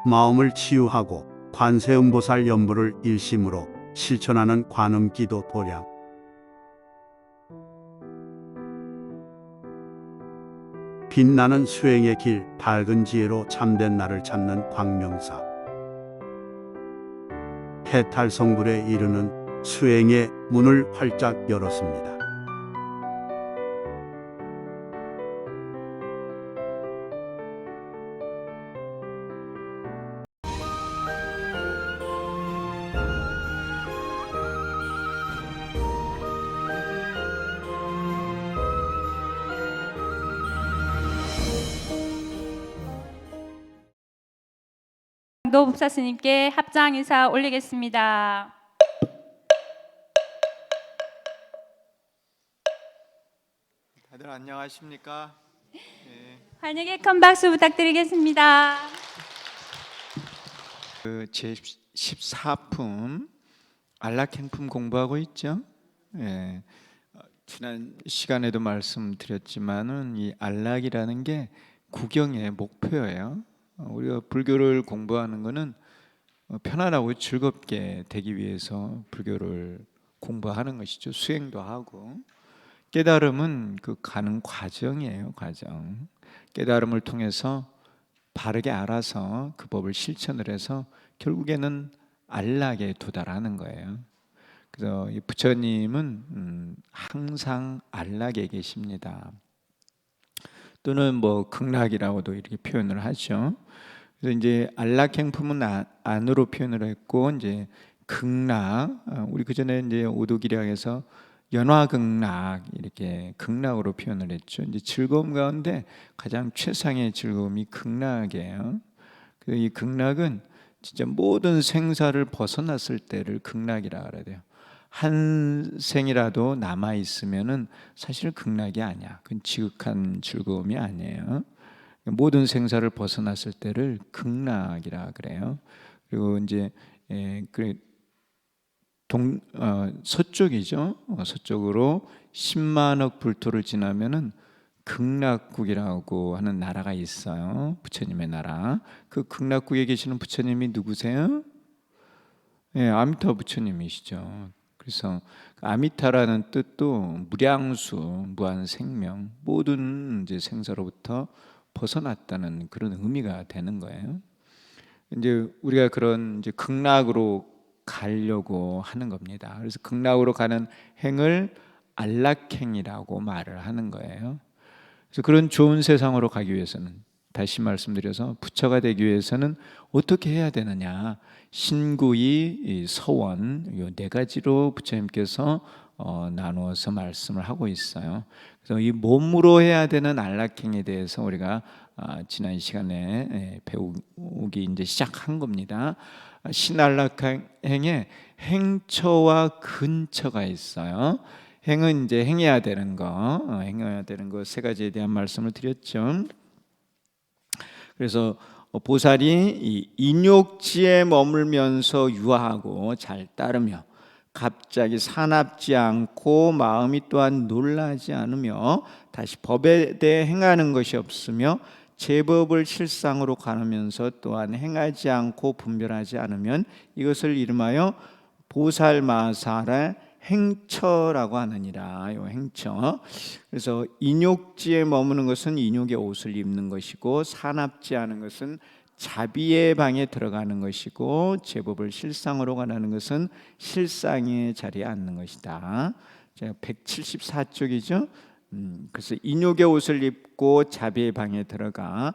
마음을 치유하고 관세음보살 연부를 일심으로 실천하는 관음기도 도량. 빛나는 수행의 길, 밝은 지혜로 참된 나를 찾는 광명사. 해탈성불에 이르는 수행의 문을 활짝 열었습니다. 노법사 스님께 합장 인사 올리겠습니다. 다들 안녕하십니까? 네. 환영의 큰 박수 부탁드리겠습니다. 제 14품 안락행품 공부하고 있죠. 예. 지난 시간에도 말씀드렸지만은 이 안락이라는 게 구경의 목표예요. 우리가 불교를 공부하는 것은 편안하고 즐겁게 되기 위해서 불교를 공부하는 것이죠. 수행도 하고. 깨달음은 그 가는 과정이에요. 과정. 깨달음을 통해서 바르게 알아서 그 법을 실천을 해서 결국에는 안락에 도달하는 거예요. 그래서 이 부처님은 항상 안락에 계십니다. 또는 뭐 극락이라고도 이렇게 표현을 하죠. 그래서 이제 안락행품은 안으로 표현을 했고, 이제 극락, 우리 그 전에 이제 오도기략에서 연화극락 이렇게 극락으로 표현을 했죠. 이제 즐거움 가운데 가장 최상의 즐거움이 극락이에요. 그래서 이 극락은 진짜 모든 생사를 벗어났을 때를 극락이라 그래야 돼요. 한 생이라도 남아 있으면은 사실 극락이 아니야. 그건 지극한 즐거움이 아니에요. 모든 생사를 벗어났을 때를 극락이라 그래요. 그리고 이제 서쪽이죠. 서쪽으로 10만억 불토를 지나면은 극락국이라고 하는 나라가 있어요. 부처님의 나라. 그 극락국에 계시는 부처님이 누구세요? 예, 아미타 부처님이시죠. 그래서 아미타라는 뜻도 무량수, 무한 생명, 모든 이제 생사로부터 벗어났다는 그런 의미가 되는 거예요. 이제 우리가 그런 이제 극락으로 가려고 하는 겁니다. 그래서 극락으로 가는 행을 안락행이라고 말을 하는 거예요. 그래서 그런 좋은 세상으로 가기 위해서는, 다시 말씀드려서 부처가 되기 위해서는 어떻게 해야 되느냐? 신구이, 서원, 이 네 가지로 부처님께서 나누어서 말씀을 하고 있어요. 그래서 이 몸으로 해야 되는 안락행에 대해서 우리가 지난 시간에 배우기 이제 시작한 겁니다. 신안락행에 행처와 근처가 있어요. 행은 이제 행해야 되는 거, 행해야 되는 거 세 가지에 대한 말씀을 드렸죠. 그래서 보살이 이 인욕지에 머물면서 유하고 잘 따르며 갑자기 사납지 않고 마음이 또한 놀라지 않으며 다시 법에 대해 행하는 것이 없으며 제법을 실상으로 가누면서 또한 행하지 않고 분별하지 않으면 이것을 이름하여 보살마살의 행처라고 하느니라. 요 행처. 그래서 인욕지에 머무는 것은 인욕의 옷을 입는 것이고, 사납지 않은 것은 자비의 방에 들어가는 것이고, 제법을 실상으로 가는 것은 실상의 자리에 앉는 것이다. 제가 174쪽이죠. 그래서 인욕의 옷을 입고 자비의 방에 들어가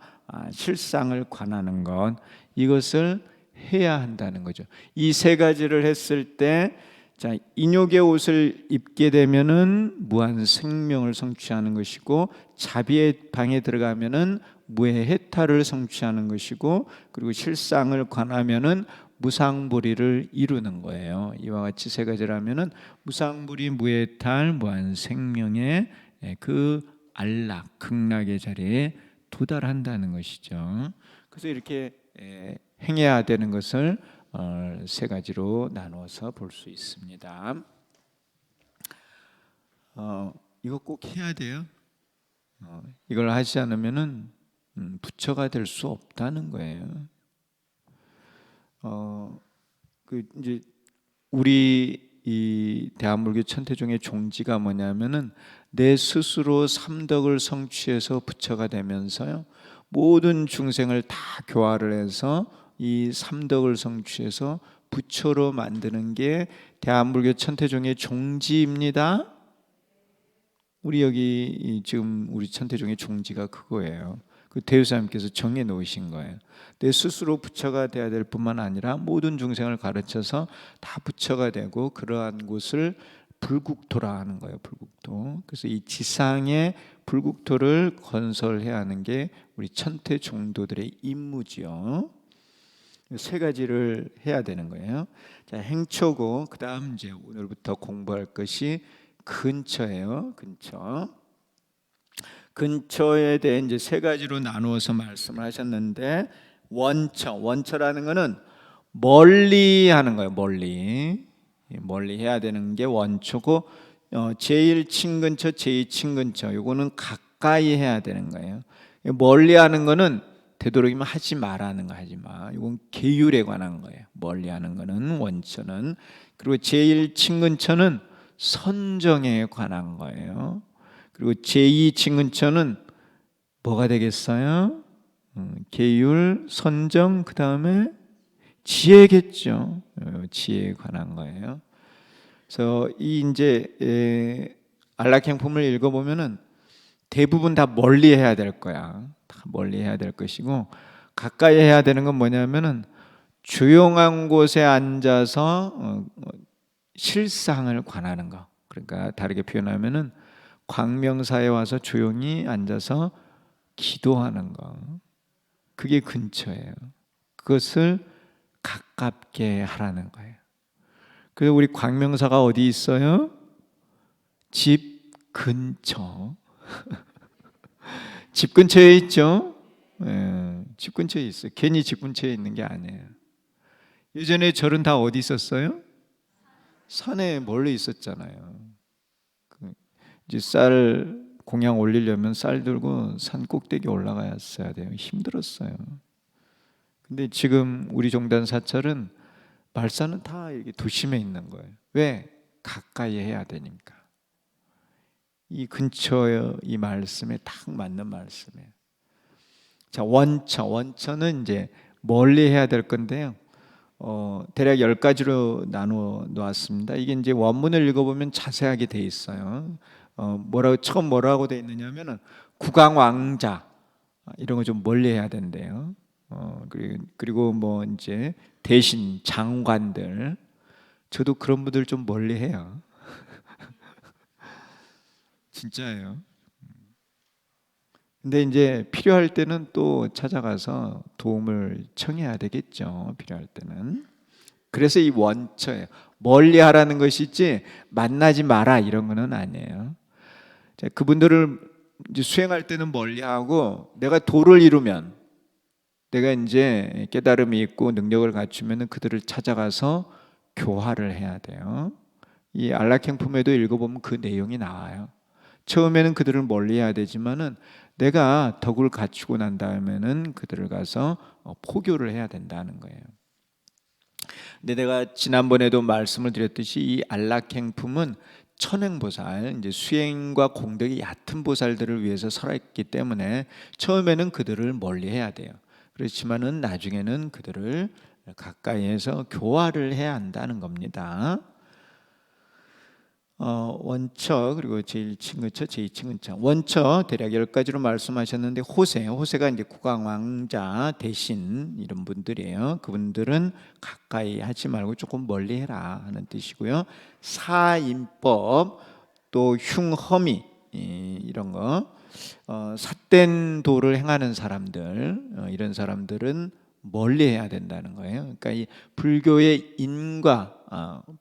실상을 관하는 것, 이것을 해야 한다는 거죠. 이 세 가지를 했을 때, 자, 인욕의 옷을 입게 되면은 무한 생명을 성취하는 것이고, 자비의 방에 들어가면은 무해 해탈을 성취하는 것이고, 그리고 실상을 관하면은 무상불의를 이루는 거예요. 이와 같이 세 가지라면은 무상불의, 무해탈, 무한 생명의 그 안락, 극락의 자리에 도달한다는 것이죠. 그래서 이렇게 행해야 되는 것을 세 가지로 나누어서 볼 수 있습니다. 이거 꼭 해야 돼요. 이걸 하지 않으면은 부처가 될 수 없다는 거예요. 그 이제 우리 이 대한불교 천태종의 종지가 뭐냐면은 내 스스로 삼덕을 성취해서 부처가 되면서요, 모든 중생을 다 교화를 해서 이 삼덕을 성취해서 부처로 만드는 게 대한불교 천태종의 종지입니다. 우리 여기 지금 우리 천태종의 종지가 그거예요. 그 대유사님께서 정해 놓으신 거예요. 내 스스로 부처가 되어야 될 뿐만 아니라 모든 중생을 가르쳐서 다 부처가 되고, 그러한 곳을 불국토라 하는 거예요. 불국토. 그래서 이 지상의 불국토를 건설해야 하는 게 우리 천태종도들의 임무지요. 세 가지를 해야 되는 거예요. 자, 행처고, 그다음 이제 오늘부터 공부할 것이 근처예요. 근처. 근처에 대해 이제 세 가지로 나누어서 말씀을 하셨는데, 원처라는 거는 멀리 하는 거예요. 멀리 해야 되는 게 원처고, 제일 친근처, 제일 친근처, 요거는 가까이 해야 되는 거예요. 멀리 하는 거는 되도록이면 하지 말라는 거, 하지 마. 이건 계율에 관한 거예요. 멀리 하는 거는 원처는. 그리고 제일 친근처는 선정에 관한 거예요. 그리고 제2 친근처는 뭐가 되겠어요? 계율, 선정, 그 다음에 지혜겠죠. 지혜에 관한 거예요. 그래서 이 이제 안락행품을 읽어보면은 대부분 다 멀리 해야 될 거야. 다 멀리 해야 될 것이고, 가까이 해야 되는 건 뭐냐면은 조용한 곳에 앉아서 실상을 관하는 거. 그러니까 다르게 표현하면은 광명사에 와서 조용히 앉아서 기도하는 거. 그게 근처예요. 그것을 가깝게 하라는 거예요. 그래서 우리 광명사가 어디 있어요? 집 근처. 집 근처에 있죠. 집 근처에 있어요. 괜히 집 근처에 있는 게 아니에요. 예전에 절은 다 어디 있었어요? 산에 멀리 있었잖아요. 이제 쌀 공양 올리려면 쌀 들고 산 꼭대기 올라갔어야 돼요. 힘들었어요. 근데 지금 우리 종단 사찰은 말사는 다 이렇게 도심에 있는 거예요. 왜? 가까이 해야 되니까. 이 근처에 이 말씀에 딱 맞는 말씀이에요. 자, 원처는 이제 멀리 해야 될 건데요. 대략 10가지로 나누어 놓았습니다. 이게 이제 원문을 읽어보면 자세하게 돼 있어요. 처음 뭐라고 돼 있느냐면은 국왕왕자 이런 거 좀 멀리 해야 된대요. 그리고 뭐 이제 대신 장관들, 저도 그런 분들 좀 멀리 해요. 진짜예요. 근데 이제 필요할 때는 또 찾아가서 도움을 청해야 되겠죠. 필요할 때는. 그래서 이 원처예요. 멀리 하라는 것이지 만나지 마라 이런 거는 아니에요. 자, 그분들을 이제 수행할 때는 멀리 하고, 내가 도를 이루면, 내가 이제 깨달음이 있고 능력을 갖추면 그들을 찾아가서 교화를 해야 돼요. 이 안락행품에도 읽어보면 그 내용이 나와요. 처음에는 그들을 멀리 해야 되지만은 내가 덕을 갖추고 난 다음에는 그들을 가서 포교를 해야 된다는 거예요. 근데 내가 지난번에도 말씀을 드렸듯이 이 안락행품은 천행보살, 이제 수행과 공덕이 얕은 보살들을 위해서 설했기 때문에 처음에는 그들을 멀리 해야 돼요. 그렇지만은 나중에는 그들을 가까이에서 교화를 해야 한다는 겁니다. 원처, 그리고 제일 친근처, 제일 친근처. 원처 대략 10가지로 말씀하셨는데, 호세가 이제 국왕왕자 대신 이런 분들이에요. 그분들은 가까이 하지 말고 조금 멀리 해라 하는 뜻이고요. 사인법, 또 흉허미 이런 거, 삿된 도를 행하는 사람들, 이런 사람들은 멀리 해야 된다는 거예요. 그러니까 이 불교의 인과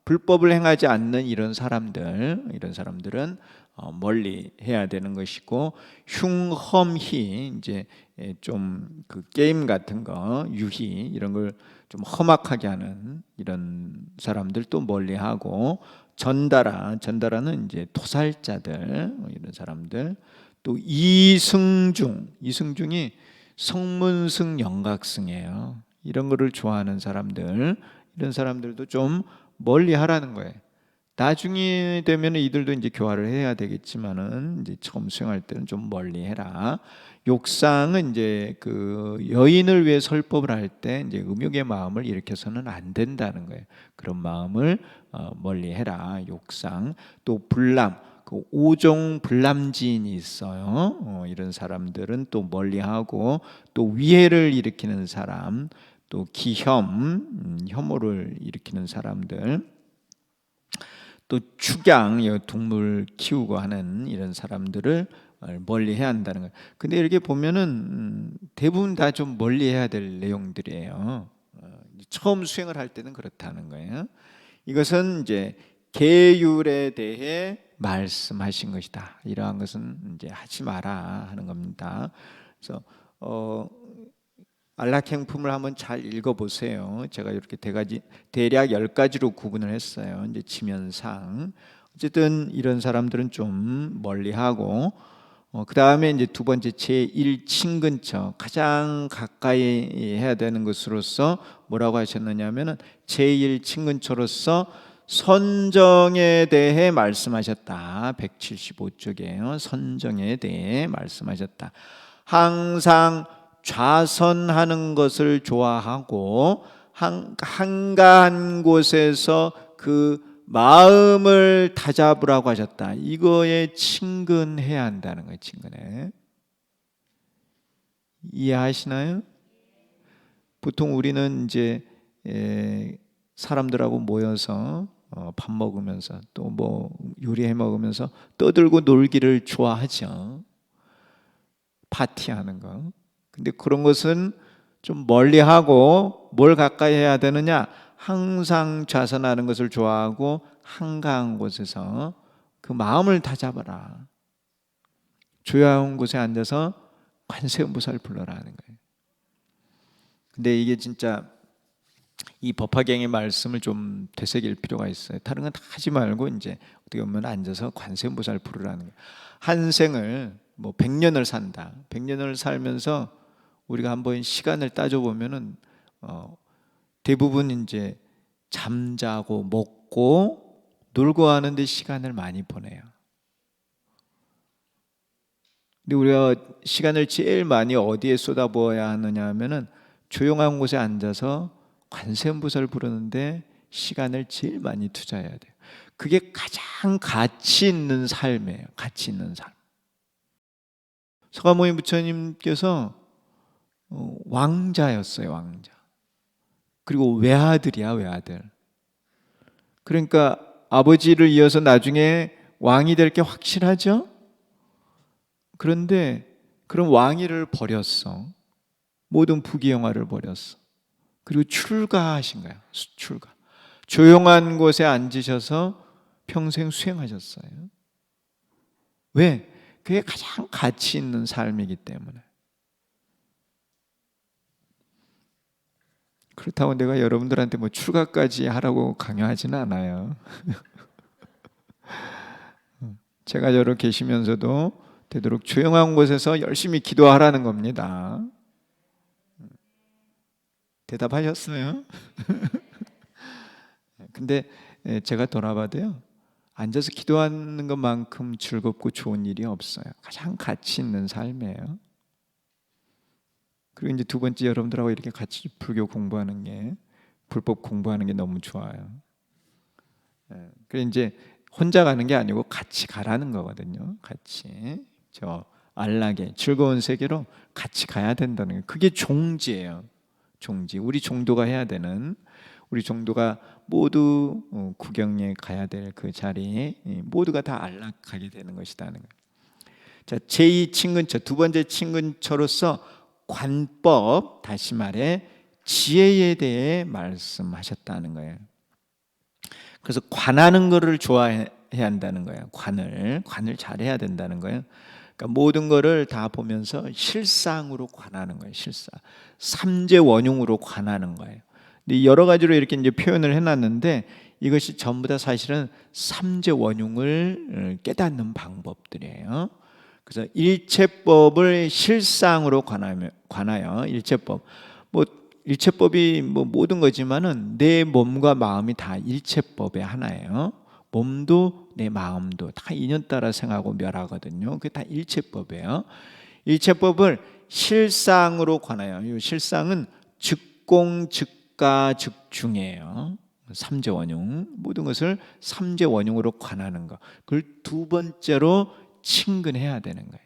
불법을 행하지 않는 이런 사람들은 멀리 해야 되는 것이고, 흉험희, 이제 좀 그 게임 같은 거, 유희 이런 걸 좀 험악하게 하는 이런 사람들도 멀리 하고, 전다라는 이제 토살자들, 이런 사람들, 또 이승중이 성문승 영각승이에요. 이런 거를 좋아하는 사람들, 이런 사람들도 좀 멀리 하라는 거예요. 나중에 되면 이들도 이제 교화를 해야 되겠지만은 이제 처음 수행할 때는 좀 멀리 해라. 욕상은 이제 그 여인을 위해 설법을 할 때 이제 음욕의 마음을 일으켜서는 안 된다는 거예요. 그런 마음을 멀리 해라. 욕상. 또 불람, 그 오종 불람지인이 있어요. 이런 사람들은 또 멀리하고, 또 위해를 일으키는 사람, 또 기혐, 혐오를 일으키는 사람들, 또 축양, 동물 키우고 하는 이런 사람들을 멀리 해야 한다는 거예요. 근데 이렇게 보면은 대부분 다 좀 멀리 해야 될 내용들이에요. 처음 수행을 할 때는 그렇다는 거예요. 이것은 이제 계율에 대해 말씀하신 것이다. 이러한 것은 이제 하지 마라 하는 겁니다. 그래서 안락행품을 한번 잘 읽어보세요. 제가 이렇게 대략 10가지로 구분을 했어요. 이제 지면상. 어쨌든 이런 사람들은 좀 멀리하고, 그 다음에 이제 두 번째 제1친근처, 가장 가까이 해야 되는 것으로서 뭐라고 하셨느냐면은 제1친근처로서 선정에 대해 말씀하셨다. 175쪽이에요. 선정에 대해 말씀하셨다. 항상 좌선하는 것을 좋아하고 한가한 곳에서 그 마음을 다잡으라고 하셨다. 이거에 친근해야 한다는 거예요. 친근해. 이해하시나요? 보통 우리는 이제 사람들하고 모여서 밥 먹으면서 또 뭐 요리해 먹으면서 떠들고 놀기를 좋아하죠. 파티하는 거. 근데 그런 것은 좀 멀리하고 뭘 가까이 해야 되느냐? 항상 좌선하는 것을 좋아하고 한가한 곳에서 그 마음을 다잡아라. 조용한 곳에 앉아서 관세음보살 불러라 하는 거예요. 근데 이게 진짜 이 법화경의 말씀을 좀 되새길 필요가 있어요. 다른 건 다 하지 말고 이제 어떻게 보면 앉아서 관세음보살 부르라는 거예요. 한 생을 뭐 100년을 산다. 100년을 살면서 우리가 한번 시간을 따져보면은 대부분 이제 잠자고 먹고 놀고 하는데 시간을 많이 보내요. 근데 우리가 시간을 제일 많이 어디에 쏟아부어야 하느냐 하면은 조용한 곳에 앉아서 관세음보살 부르는데 시간을 제일 많이 투자해야 돼요. 그게 가장 가치 있는 삶이에요. 가치 있는 삶. 서가모니 부처님께서 왕자였어요. 왕자. 그리고 외아들이야. 외아들. 그러니까 아버지를 이어서 나중에 왕이 될 게 확실하죠? 그런데 그런 왕위를 버렸어. 모든 부귀영화를 버렸어. 그리고 출가하신 거야. 출가. 조용한 곳에 앉으셔서 평생 수행하셨어요. 왜? 그게 가장 가치 있는 삶이기 때문에. 그렇다고 내가 여러분들한테 뭐 출가까지 하라고 강요하지는 않아요. 제가 여러 계시면서도 되도록 조용한 곳에서 열심히 기도하라는 겁니다. 대답하셨어요? 근데 제가 돌아봐도요, 앉아서 기도하는 것만큼 즐겁고 좋은 일이 없어요. 가장 가치 있는 삶이에요. 그리고 이제 두 번째, 여러분들하고 이렇게 같이 불교 공부하는 게, 불법 공부하는 게 너무 좋아요. 그래 이제 혼자 가는 게 아니고 같이 가라는 거거든요. 같이 저 안락의 즐거운 세계로 같이 가야 된다는 거예요. 그게 종지예요. 종지. 우리 종도가 해야 되는, 우리 종도가 모두 구경에 가야 될 그 자리에 모두가 다 안락하게 되는 것이라는 거예요. 자, 제2 친근처, 두 번째 친근처로서 관법, 다시 말해 지혜에 대해 말씀하셨다는 거예요. 그래서 관하는 것을 좋아해야 한다는 거예요. 관을 잘해야 된다는 거예요. 그러니까 모든 것을 다 보면서 실상으로 관하는 거예요. 실상. 삼재 원흉으로 관하는 거예요. 근데 여러 가지로 이렇게 이제 표현을 해놨는데 이것이 전부 다 사실은 삼재 원흉을 깨닫는 방법들이에요. 그래서 일체법을 실상으로 관하여 일체법. 뭐 일체법이 뭐 모든 거지만은 내 몸과 마음이 다 일체법의 하나예요. 몸도 내 마음도 다 인연 따라 생하고 멸하거든요. 그게 다 일체법이에요. 일체법을 실상으로 관하여. 이 실상은 즉공, 즉가, 즉중이에요. 삼재원용, 모든 것을 삼재원용으로 관하는 것. 그걸 두 번째로 친근해야 되는 거예요.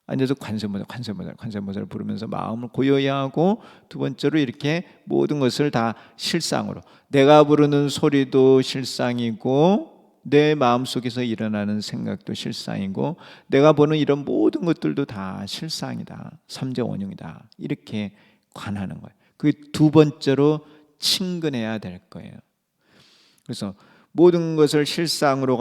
앉아서 관세음보살 부르면서 마음을 고요히 하고, 두 번째로 이렇게 모든 것을 다 실상으로, 내가 부르는 소리도 실상이고 내 마음속에서 일어나는 생각도 실상이고 내가 보는 이런 모든 것들도 다 실상이다, 삼재원용이다, 이렇게 관하는 거예요. 그게 두 번째로 친근해야 될 거예요. 그래서 모든 것을 실상으로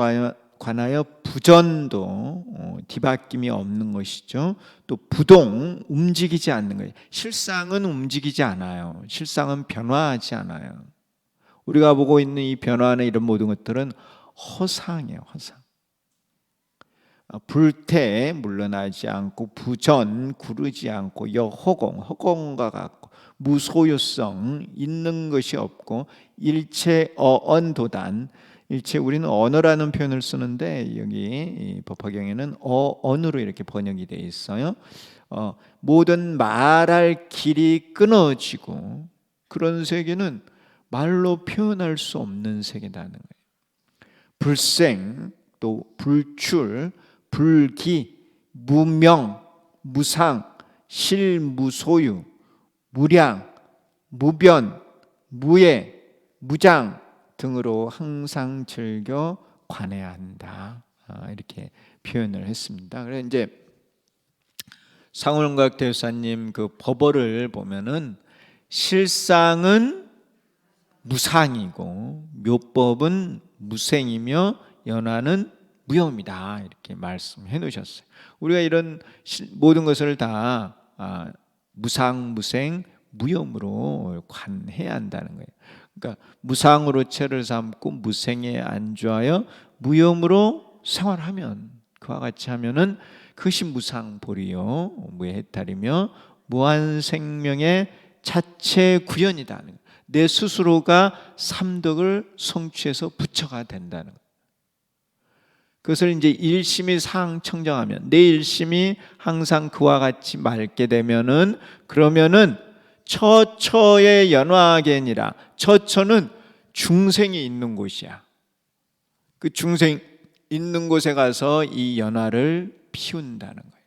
관하여 부전도 뒤바뀜이 없는 것이죠. 또 부동, 움직이지 않는 거예요. 실상은 움직이지 않아요. 실상은 변화하지 않아요. 우리가 보고 있는 이 변화하는 이런 모든 것들은 허상이에요. 허상. 불태 물러나지 않고, 부전 구르지 않고, 허공과 같고, 무소유성, 있는 것이 없고, 일체 어언도단. 일체, 우리는 언어라는 표현을 쓰는데 여기 법화경에는 어언으로 이렇게 번역이 되어 있어요. 모든 말할 길이 끊어지고, 그런 세계는 말로 표현할 수 없는 세계라는 거예요. 불생, 또 불출, 불기, 무명, 무상, 실무소유, 무량, 무변, 무예, 무장 등으로 항상 즐겨 관해야 한다. 이렇게 표현을 했습니다. 그래서 이제 상울은각 대사님 그 법어를 보면은 실상은 무상이고 묘법은 무생이며 연화는 무형이다, 이렇게 말씀해 놓으셨어요. 우리가 이런 모든 것을 다 무상, 무생, 무형으로 관해야 한다는 거예요. 그러니까 무상으로 체를 삼고 무생에 안주하여 무형으로 생활하면, 그와 같이 하면은 그것이 무상보리요 무해해탈이며 무한생명의 자체 구현이다. 내 스스로가 삼덕을 성취해서 부처가 된다는 거예요. 그것을 이제 일심이 상청정하면, 내 일심이 항상 그와 같이 맑게 되면은, 그러면은 처처의 연화계니라. 처처는 중생이 있는 곳이야. 그 중생 있는 곳에 가서 이 연화를 피운다는 거예요.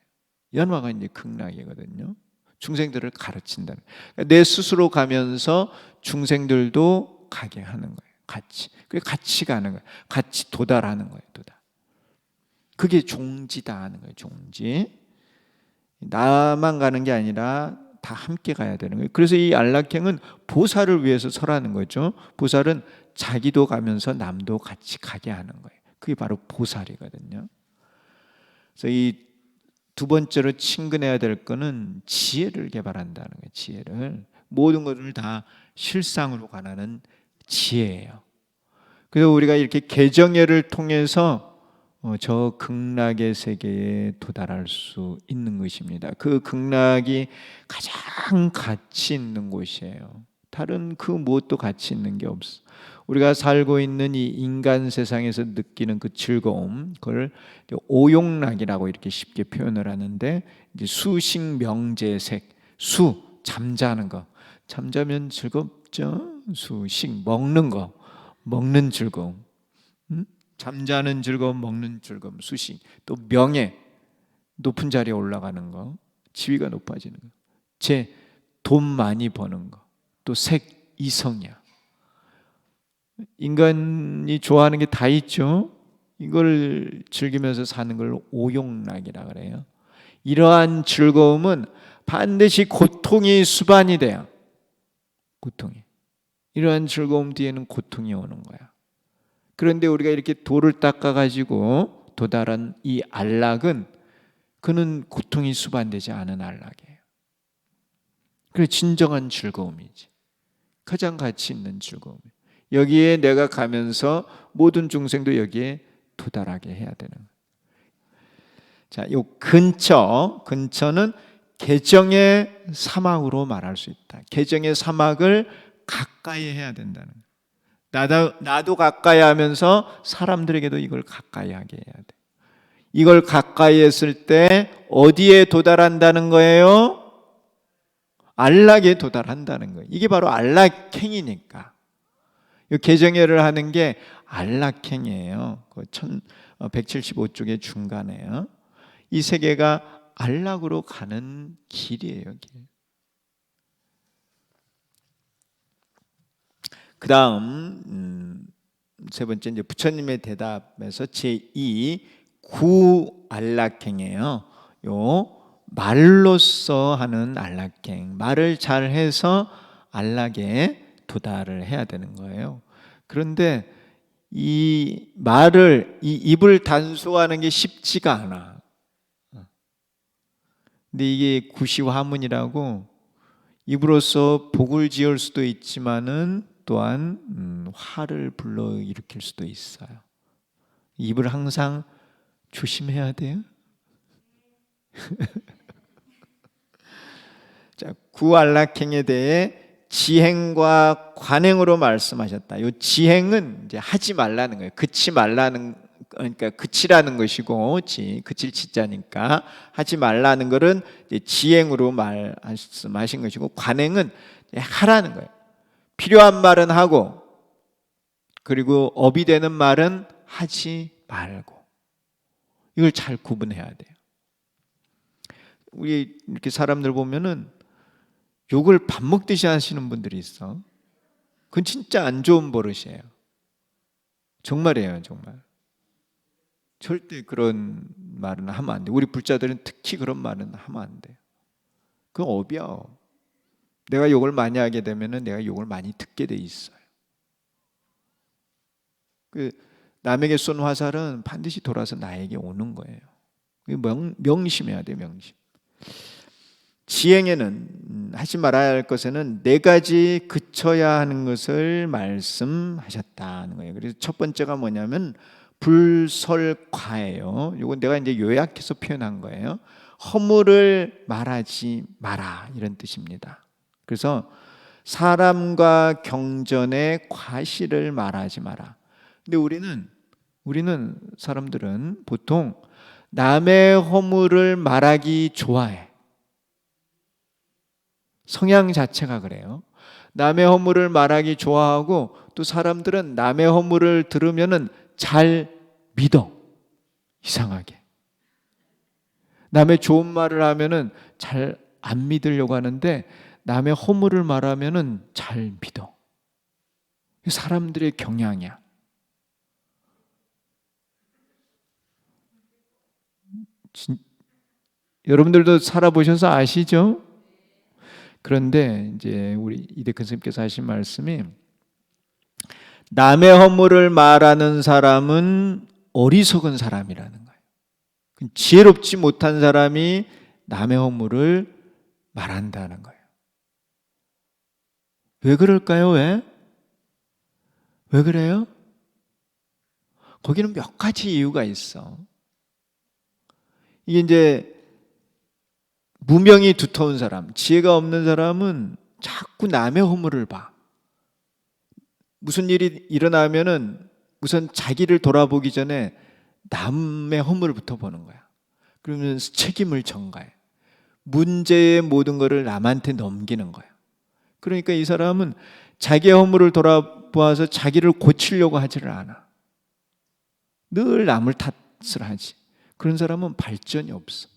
연화가 이제 극락이거든요. 중생들을 가르친다는 거예요. 그러니까 내 스스로 가면서 중생들도 가게 하는 거예요. 같이. 그게 같이 가는 거예요. 같이 도달하는 거예요. 도달. 그게 종지다 하는 거예요. 종지. 나만 가는 게 아니라 다 함께 가야 되는 거예요. 그래서 이 안락행은 보살을 위해서 설하는 거죠. 보살은 자기도 가면서 남도 같이 가게 하는 거예요. 그게 바로 보살이거든요. 그래서 이 두 번째로 친근해야 될 거는 지혜를 개발한다는 거예요. 지혜를. 모든 것을 다 실상으로 관하는 지혜예요. 그래서 우리가 이렇게 개정예를 통해서 저 극락의 세계에 도달할 수 있는 것입니다. 그 극락이 가장 가치 있는 곳이에요. 다른 그 무엇도 가치 있는 게 없어. 우리가 살고 있는 이 인간 세상에서 느끼는 그 즐거움, 그걸 오욕락이라고 이렇게 쉽게 표현을 하는데, 이제 수식명제색, 수 잠자는 거, 잠자면 즐겁죠. 수식 먹는 거, 먹는 즐거움, 잠자는 즐거움, 먹는 즐거움, 수식. 또 명예, 높은 자리에 올라가는 거, 지위가 높아지는 거, 돈 많이 버는 거, 또 색, 이성이야. 인간이 좋아하는 게 다 있죠. 이걸 즐기면서 사는 걸 오욕락이라 그래요. 이러한 즐거움은 반드시 고통이 수반이 돼요. 고통이. 이러한 즐거움 뒤에는 고통이 오는 거야. 그런데 우리가 이렇게 돌을 닦아가지고 도달한 이 안락은, 그는 고통이 수반되지 않은 안락이에요. 그래, 진정한 즐거움이지. 가장 가치 있는 즐거움이에요. 여기에 내가 가면서 모든 중생도 여기에 도달하게 해야 되는 거예요. 자, 요 근처는 계정의 사막으로 말할 수 있다. 계정의 사막을 가까이 해야 된다는 거예요. 나도 가까이 하면서 사람들에게도 이걸 가까이 하게 해야 돼. 이걸 가까이 했을 때 어디에 도달한다는 거예요? 안락에 도달한다는 거예요. 이게 바로 안락행이니까. 이 계정회를 하는 게 안락행이에요. 175쪽의 중간에요. 이 세계가 안락으로 가는 길이에요. 길. 그 다음 세 번째 이제 부처님의 대답에서 제2 구안락행이에요. 요 말로써 하는 안락행, 말을 잘해서 안락에 도달을 해야 되는 거예요. 그런데 이 말을, 이 입을 단수하는 게 쉽지가 않아. 근데 이게 구시화문이라고 입으로써 복을 지을 수도 있지만은 또한 화를 불러일으킬 수도 있어요. 입을 항상 조심해야 돼요. 자, 구안락행에 대해 지행과 관행으로 말씀하셨다. 이 지행은 이제 하지 말라는 거예요. 그치 말라는, 그러니까 그치라는 것이고, 그칠 치자니까 하지 말라는 것은 이제 지행으로 말씀하신 것이고, 관행은 하라는 거예요. 필요한 말은 하고, 그리고 업이 되는 말은 하지 말고, 이걸 잘 구분해야 돼요. 우리 이렇게 사람들 보면은 욕을 밥 먹듯이 하시는 분들이 있어. 그건 진짜 안 좋은 버릇이에요. 정말이에요, 정말. 절대 그런 말은 하면 안 돼. 우리 불자들은 특히 그런 말은 하면 안 돼요. 그건 업이야. 내가 욕을 많이 하게 되면은 내가 욕을 많이 듣게 돼 있어요. 남에게 쏜 화살은 반드시 돌아서 나에게 오는 거예요. 명심해야 돼, 명심. 지행에는 하지 말아야 할 것에는 네 가지 그쳐야 하는 것을 말씀하셨다는 거예요. 그래서 첫 번째가 뭐냐면 불설과예요. 이건 내가 이제 요약해서 표현한 거예요. 허물을 말하지 마라, 이런 뜻입니다. 그래서 사람과 경전에 과실을 말하지 마라. 근데 우리는 사람들은 보통 남의 허물을 말하기 좋아해. 성향 자체가 그래요. 남의 허물을 말하기 좋아하고, 또 사람들은 남의 허물을 들으면은 잘 믿어. 이상하게. 남의 좋은 말을 하면은 잘 안 믿으려고 하는데, 남의 허물을 말하면은 잘 믿어. 사람들의 경향이야. 여러분들도 살아보셔서 아시죠? 그런데 이제 우리 이대근 선생님께서 하신 말씀이, 남의 허물을 말하는 사람은 어리석은 사람이라는 거예요. 지혜롭지 못한 사람이 남의 허물을 말한다는 거예요. 왜 그럴까요? 왜 그래요? 거기는 몇 가지 이유가 있어. 이게 이제 무명이 두터운 사람, 지혜가 없는 사람은 자꾸 남의 허물을 봐. 무슨 일이 일어나면은 우선 자기를 돌아보기 전에 남의 허물부터 보는 거야. 그러면 책임을 전가해. 문제의 모든 것을 남한테 넘기는 거야. 그러니까 이 사람은 자기의 허물을 돌아보아서 자기를 고치려고 하지를 않아. 늘 남을 탓을 하지. 그런 사람은 발전이 없어.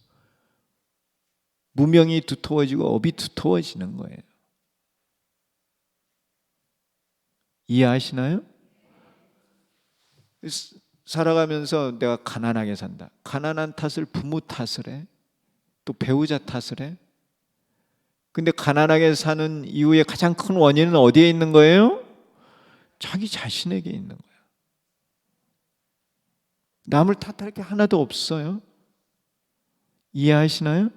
무명이 두터워지고 업이 두터워지는 거예요. 이해하시나요? 살아가면서 내가 가난하게 산다. 가난한 탓을 부모 탓을 해. 또 배우자 탓을 해. 근데 가난하게 사는 이유의 가장 큰 원인은 어디에 있는 거예요? 자기 자신에게 있는 거야. 남을 탓할 게 하나도 없어요. 이해하시나요?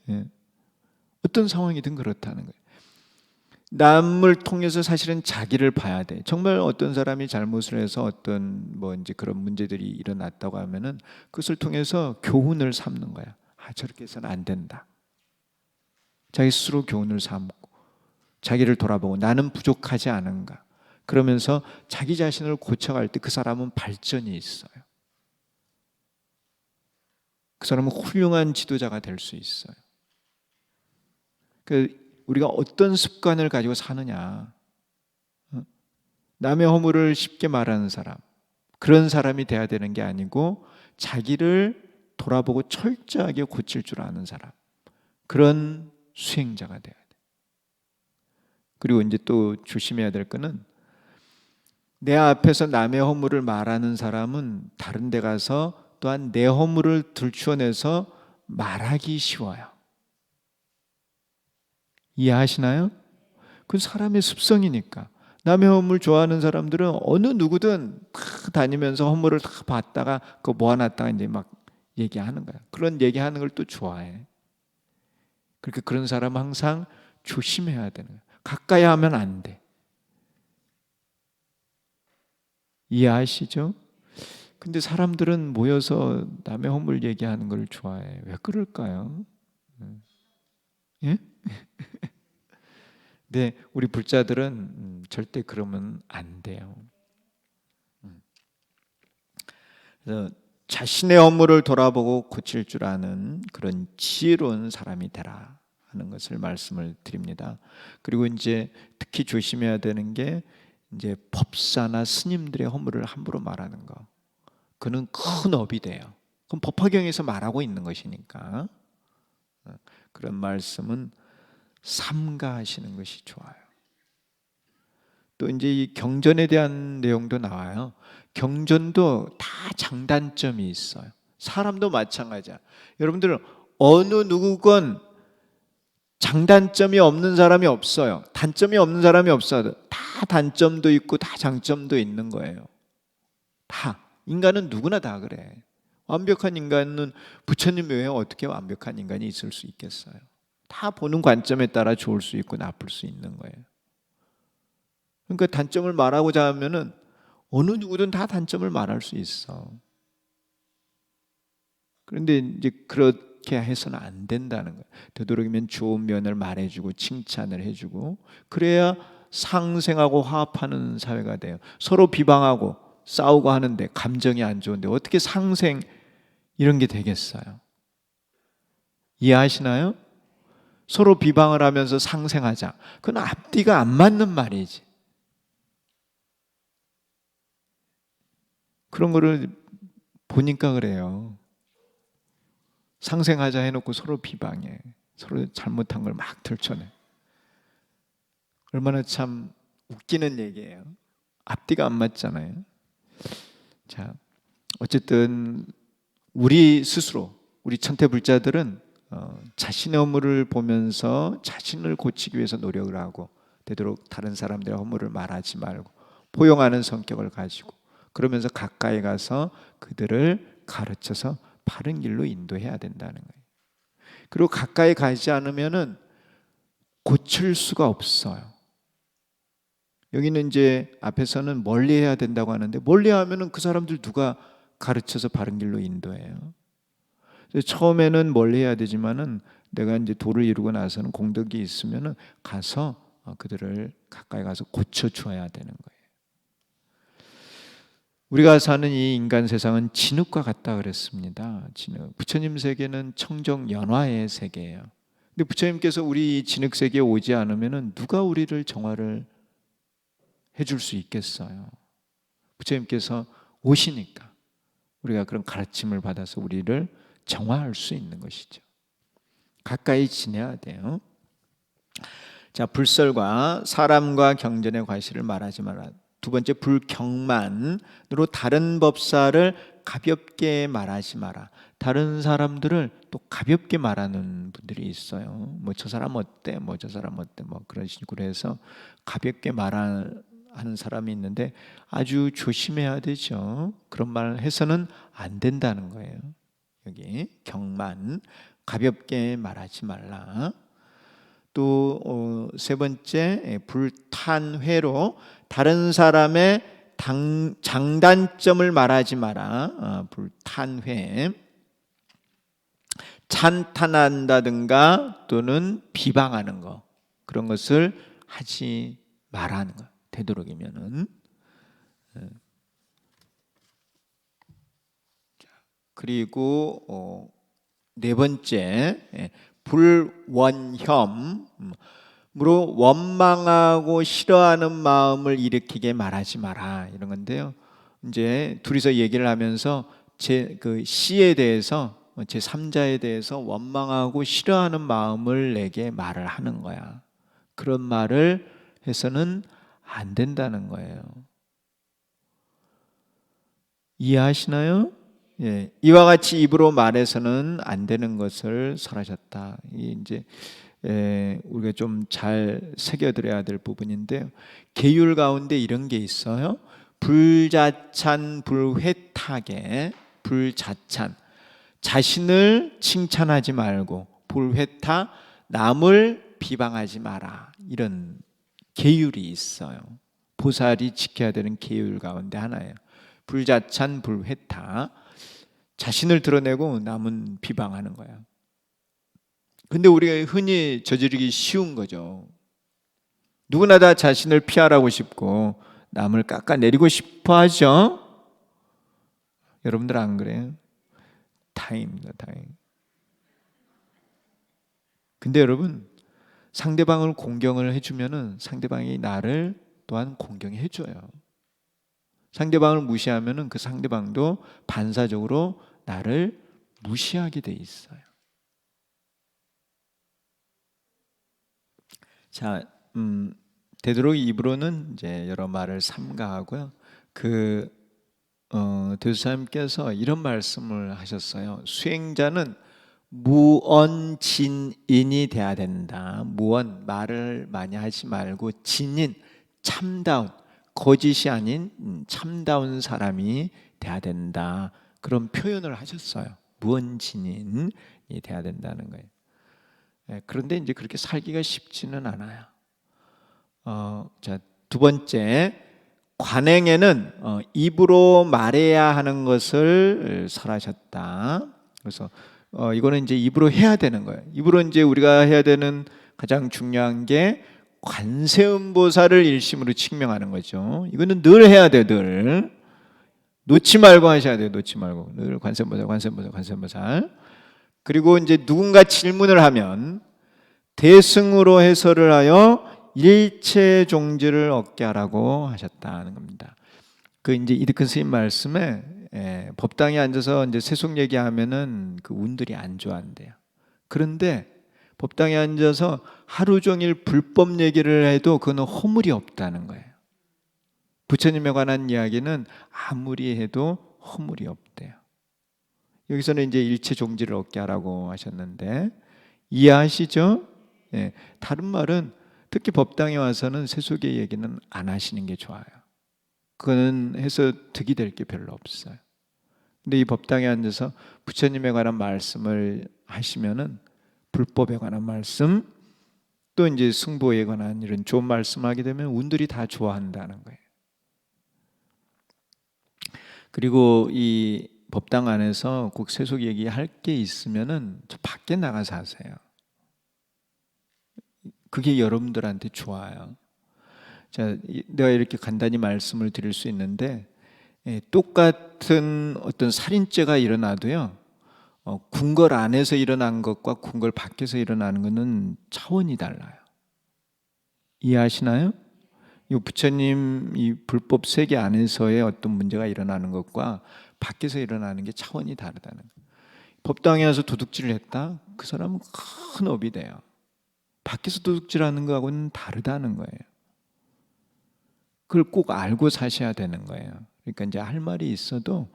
예. 어떤 상황이든 그렇다는 거예요. 남을 통해서 사실은 자기를 봐야 돼. 정말 어떤 사람이 잘못을 해서 어떤 이제 그런 문제들이 일어났다고 하면은 그것을 통해서 교훈을 삼는 거야. 아, 저렇게 해서는 안 된다. 자기 스스로 교훈을 삼고 자기를 돌아보고 나는 부족하지 않은가, 그러면서 자기 자신을 고쳐갈 때 그 사람은 발전이 있어요. 그 사람은 훌륭한 지도자가 될 수 있어요. 우리가 어떤 습관을 가지고 사느냐, 남의 허물을 쉽게 말하는 사람, 그런 사람이 돼야 되는 게 아니고 자기를 돌아보고 철저하게 고칠 줄 아는 사람, 그런 수행자가 돼야 돼. 그리고 이제 또 조심해야 될 거는, 내 앞에서 남의 허물을 말하는 사람은 다른 데 가서 또한 내 허물을 들추어내서 말하기 쉬워요. 이해하시나요? 그건 사람의 습성이니까. 남의 허물 좋아하는 사람들은 어느 누구든 다 다니면서 허물을 다 봤다가 그거 모아놨다가 이제 막 얘기하는 거야. 그런 얘기하는 걸 또 좋아해. 그러니까 그런 사람은 항상 조심해야 되는 거야. 가까이 하면 안 돼. 이해하시죠? 근데 사람들은 모여서 남의 허물 얘기하는 걸 좋아해. 왜 그럴까요? 예? 네, 우리 불자들은 절대 그러면 안 돼요. 그래서 자신의 허물을 돌아보고 고칠 줄 아는 그런 지혜로운 사람이 되라 하는 것을 말씀을 드립니다. 그리고 이제 특히 조심해야 되는 게 이제 법사나 스님들의 허물을 함부로 말하는 거. 그는 큰 업이 돼요. 그럼 법화경에서 말하고 있는 것이니까 그런 말씀은 삼가하시는 것이 좋아요. 또 이제 이 경전에 대한 내용도 나와요. 경전도 다 장단점이 있어요. 사람도 마찬가지야. 여러분들 어느 누구건 장단점이 없는 사람이 없어요. 단점이 없는 사람이 없어요. 다 단점도 있고 다 장점도 있는 거예요. 다. 인간은 누구나 다 그래. 완벽한 인간은 부처님 외에 어떻게 완벽한 인간이 있을 수 있겠어요? 다 보는 관점에 따라 좋을 수 있고 나쁠 수 있는 거예요. 그러니까 단점을 말하고자 하면은 어느 누구든 다 단점을 말할 수 있어. 그런데 이제 그렇게 해서는 안 된다는 거예요. 되도록이면 좋은 면을 말해주고 칭찬을 해주고, 그래야 상생하고 화합하는 사회가 돼요. 서로 비방하고 싸우고 하는데 감정이 안 좋은데 어떻게 상생 이런 게 되겠어요? 이해하시나요? 서로 비방을 하면서 상생하자. 그건 앞뒤가 안 맞는 말이지. 그런 거를 보니까 그래요. 상생하자 해놓고 서로 비방해. 서로 잘못한 걸 막 들춰내. 얼마나 참 웃기는 얘기예요. 앞뒤가 안 맞잖아요. 자, 어쨌든 우리 스스로, 우리 천태불자들은 자신의 허물을 보면서 자신을 고치기 위해서 노력을 하고, 되도록 다른 사람들의 허물을 말하지 말고 포용하는 성격을 가지고, 그러면서 가까이 가서 그들을 가르쳐서 바른 길로 인도해야 된다는 거예요. 그리고 가까이 가지 않으면은 고칠 수가 없어요. 여기는 이제 앞에서는 멀리 해야 된다고 하는데, 멀리 하면은 그 사람들 누가 가르쳐서 바른 길로 인도해요? 처음에는 멀리 해야 되지만은 내가 이제 도를 이루고 나서는 공덕이 있으면은 가서 그들을 가까이 가서 고쳐 주어야 되는 거예요. 우리가 사는 이 인간 세상은 진흙과 같다 그랬습니다. 진흙. 부처님 세계는 청정 연화의 세계예요. 근데 부처님께서 우리 진흙 세계에 오지 않으면은 누가 우리를 정화를 해줄 수 있겠어요? 부처님께서 오시니까 우리가 그런 가르침을 받아서 우리를 정화할 수 있는 것이죠. 가까이 지내야 돼요. 자, 불설과 사람과 경전의 과실을 말하지 마라. 두 번째, 불경만으로 다른 법사를 가볍게 말하지 마라. 다른 사람들을 또 가볍게 말하는 분들이 있어요. 뭐 저 사람 어때? 뭐 저 사람 어때? 뭐 그런 식으로 해서 가볍게 말하는 사람이 있는데 아주 조심해야 되죠. 그런 말을 해서는 안 된다는 거예요. 여기 경만, 가볍게 말하지 말라. 또 세 번째, 불탄회로 다른 사람의 장단점을 말하지 마라. 불탄회. 찬탄한다든가 또는 비방하는 거, 그런 것을 하지 말라는 거예요. 되도록이면은. 그리고 네 번째, 불원혐으로 원망하고 싫어하는 마음을 일으키게 말하지 마라, 이런 건데요. 이제 둘이서 얘기를 하면서 그 C에 대해서, 제 3자에 대해서 원망하고 싫어하는 마음을 내게 말을 하는 거야. 그런 말을 해서는 안 된다는 거예요. 이해하시나요? 예, 이와 같이 입으로 말해서는 안 되는 것을 설하셨다. 이제 우리가 좀 잘 새겨드려야 될 부분인데요. 계율 가운데 이런 게 있어요. 불자찬 불회탁에, 불자찬, 자신을 칭찬하지 말고, 불회탁, 남을 비방하지 마라, 이런 계율이 있어요. 보살이 지켜야 되는 계율 가운데 하나예요. 불자찬 불회탁, 자신을 드러내고 남은 비방하는 거야. 근데 우리가 흔히 저지르기 쉬운 거죠. 누구나 다 자신을 피하라고 싶고 남을 깎아내리고 싶어 하죠. 여러분들 안 그래요? 다행입니다, 다행. 근데 여러분, 상대방을 공경을 해주면은 상대방이 나를 또한 공경해 줘요. 상대방을 무시하면은 그 상대방도 반사적으로 나를 무시하게 돼 있어요. 자, 되도록 입으로는 이제 여러 말을 삼가하고요. 교수님께서 이런 말씀을 하셨어요. 수행자는 무언진인이 돼야 된다. 무언, 말을 많이 하지 말고, 진인, 참다운, 거짓이 아닌 참다운 사람이 돼야 된다. 그런 표현을 하셨어요. 무언진인이 돼야 된다는 거예요. 그런데 이제 그렇게 살기가 쉽지는 않아요. 자, 두 번째, 관행에는 입으로 말해야 하는 것을 설하셨다. 그래서 이거는 이제 입으로 해야 되는 거예요. 입으로 이제 우리가 해야 되는 가장 중요한 게 관세음보살을 일심으로 칭명하는 거죠. 이거는 늘 해야 돼요. 늘 놓지 말고 하셔야 돼요. 놓지 말고 늘 관세음보살, 관세음보살, 관세음보살. 그리고 이제 누군가 질문을 하면 대승으로 해설을 하여 일체 종지를 얻게 하라고 하셨다는 겁니다. 그 이제 이득근 스님 말씀에 법당에 앉아서 이제 세속 얘기하면은 그 운들이 안 좋아한대요. 그런데 법당에 앉아서 하루 종일 불법 얘기를 해도 그거는 허물이 없다는 거예요. 부처님에 관한 이야기는 아무리 해도 허물이 없대요. 여기서는 이제 일체 종지를 얻게 하라고 하셨는데, 이해하시죠? 예, 다른 말은 특히 법당에 와서는 세속의 얘기는 안 하시는 게 좋아요. 그거는 해서 득이 될 게 별로 없어요. 근데 이 법당에 앉아서 부처님에 관한 말씀을 하시면은 불법에 관한 말씀, 또 이제 승보에 관한 이런 좋은 말씀하게 되면 운들이 다 좋아한다는 거예요. 그리고 이 법당 안에서 꼭 세속 얘기할 게 있으면은 저 밖에 나가서 하세요. 그게 여러분들한테 좋아요. 자, 내가 이렇게 간단히 말씀을 드릴 수 있는데, 똑같은 어떤 살인죄가 일어나도요, 궁궐 안에서 일어난 것과 궁궐 밖에서 일어나는 것은 차원이 달라요. 이해하시나요? 이 부처님 이 불법 세계 안에서의 어떤 문제가 일어나는 것과 밖에서 일어나는 게 차원이 다르다는 거예요. 법당에 와서 도둑질을 했다? 그 사람은 큰 업이 돼요. 밖에서 도둑질하는 거하고는 다르다는 거예요. 그걸 꼭 알고 사셔야 되는 거예요. 그러니까 이제 할 말이 있어도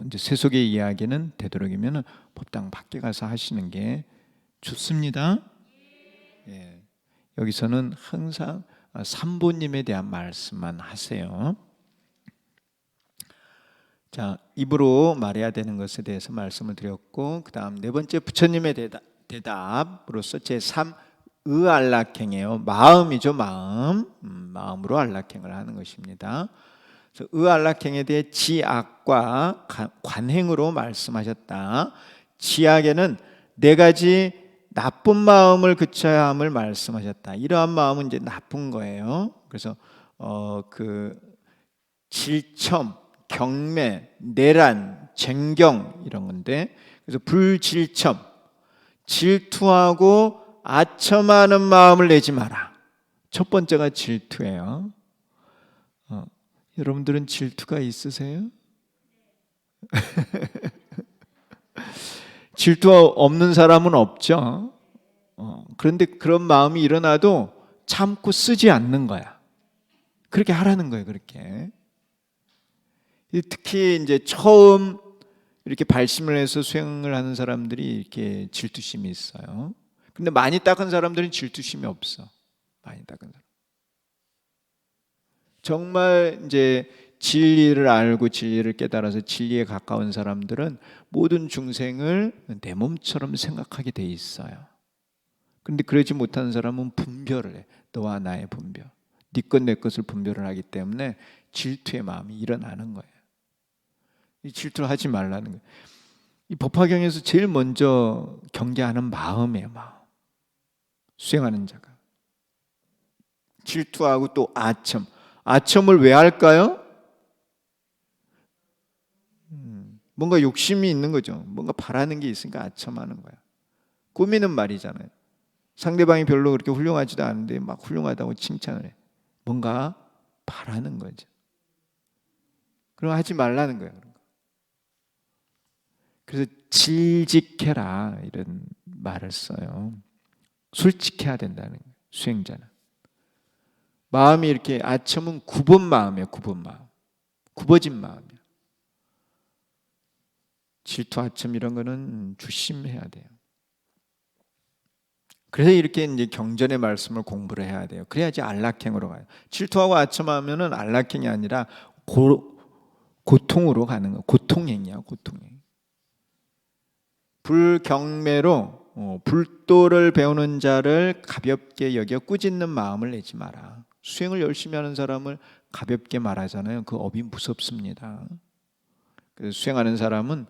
이제 세속의 이야기는 되도록이면 법당 밖에 가서 하시는 게 좋습니다. 예. 여기서는 항상 삼보님에 대한 말씀만 하세요. 자, 입으로 말해야 되는 것에 대해서 말씀을 드렸고, 그 다음 네 번째 부처님의 대답으로서 제3 의안락행이에요. 마음이죠, 마음. 마음으로 안락행을 하는 것입니다. 그래서 의안락행에 대해 지악과 관행으로 말씀하셨다. 지악에는 네 가지 나쁜 마음을 그쳐야 함을 말씀하셨다. 이러한 마음은 이제 나쁜 거예요. 그래서 그 질첨, 경매, 내란, 쟁경 이런 건데, 그래서 불질첨, 질투하고 아첨하는 마음을 내지 마라. 첫 번째가 질투예요. 여러분들은 질투가 있으세요? 질투 없는 사람은 없죠. 그런데 그런 마음이 일어나도 참고 쓰지 않는 거야. 그렇게 하라는 거예요. 그렇게. 특히 이제 처음 이렇게 발심을 해서 수행을 하는 사람들이 이렇게 질투심이 있어요. 근데 많이 닦은 사람들은 질투심이 없어. 많이 닦은 사람. 정말 이제 진리를 알고 진리를 깨달아서 진리에 가까운 사람들은 모든 중생을 내 몸처럼 생각하게 돼 있어요. 그런데 그러지 못하는 사람은 분별을 해. 너와 나의 분별. 네 것 내 것을 분별을 하기 때문에 질투의 마음이 일어나는 거예요. 이 질투를 하지 말라는 거예요. 이 법화경에서 제일 먼저 경계하는 마음이에요. 마음. 수행하는 자가. 질투하고 또 아첨. 아첨을 왜 할까요? 뭔가 욕심이 있는 거죠. 뭔가 바라는 게 있으니까 아첨하는 거야. 꾸미는 말이잖아요. 상대방이 별로 그렇게 훌륭하지도 않은데 막 훌륭하다고 칭찬을 해. 뭔가 바라는 거죠. 그럼 하지 말라는 거예요. 그래서 질직해라 이런 말을 써요. 솔직해야 된다는 거예요. 수행자는. 마음이 이렇게 아첨은 굽은 마음이에요. 굽은 마음. 굽어진 마음이에요. 질투, 아첨 이런 거는 조심해야 돼요. 그래서 이렇게 이제 경전의 말씀을 공부를 해야 돼요. 그래야지 안락행으로 가요. 질투하고 아첨하면은 안락행이 아니라 고통으로 가는 거예요. 고통행이야, 고통행. 불경매로 불도를 배우는 자를 가볍게 여겨 꾸짖는 마음을 내지 마라. 수행을 열심히 하는 사람을 가볍게 말하잖아요. 그 업이 무섭습니다. 그래서 수행하는 사람은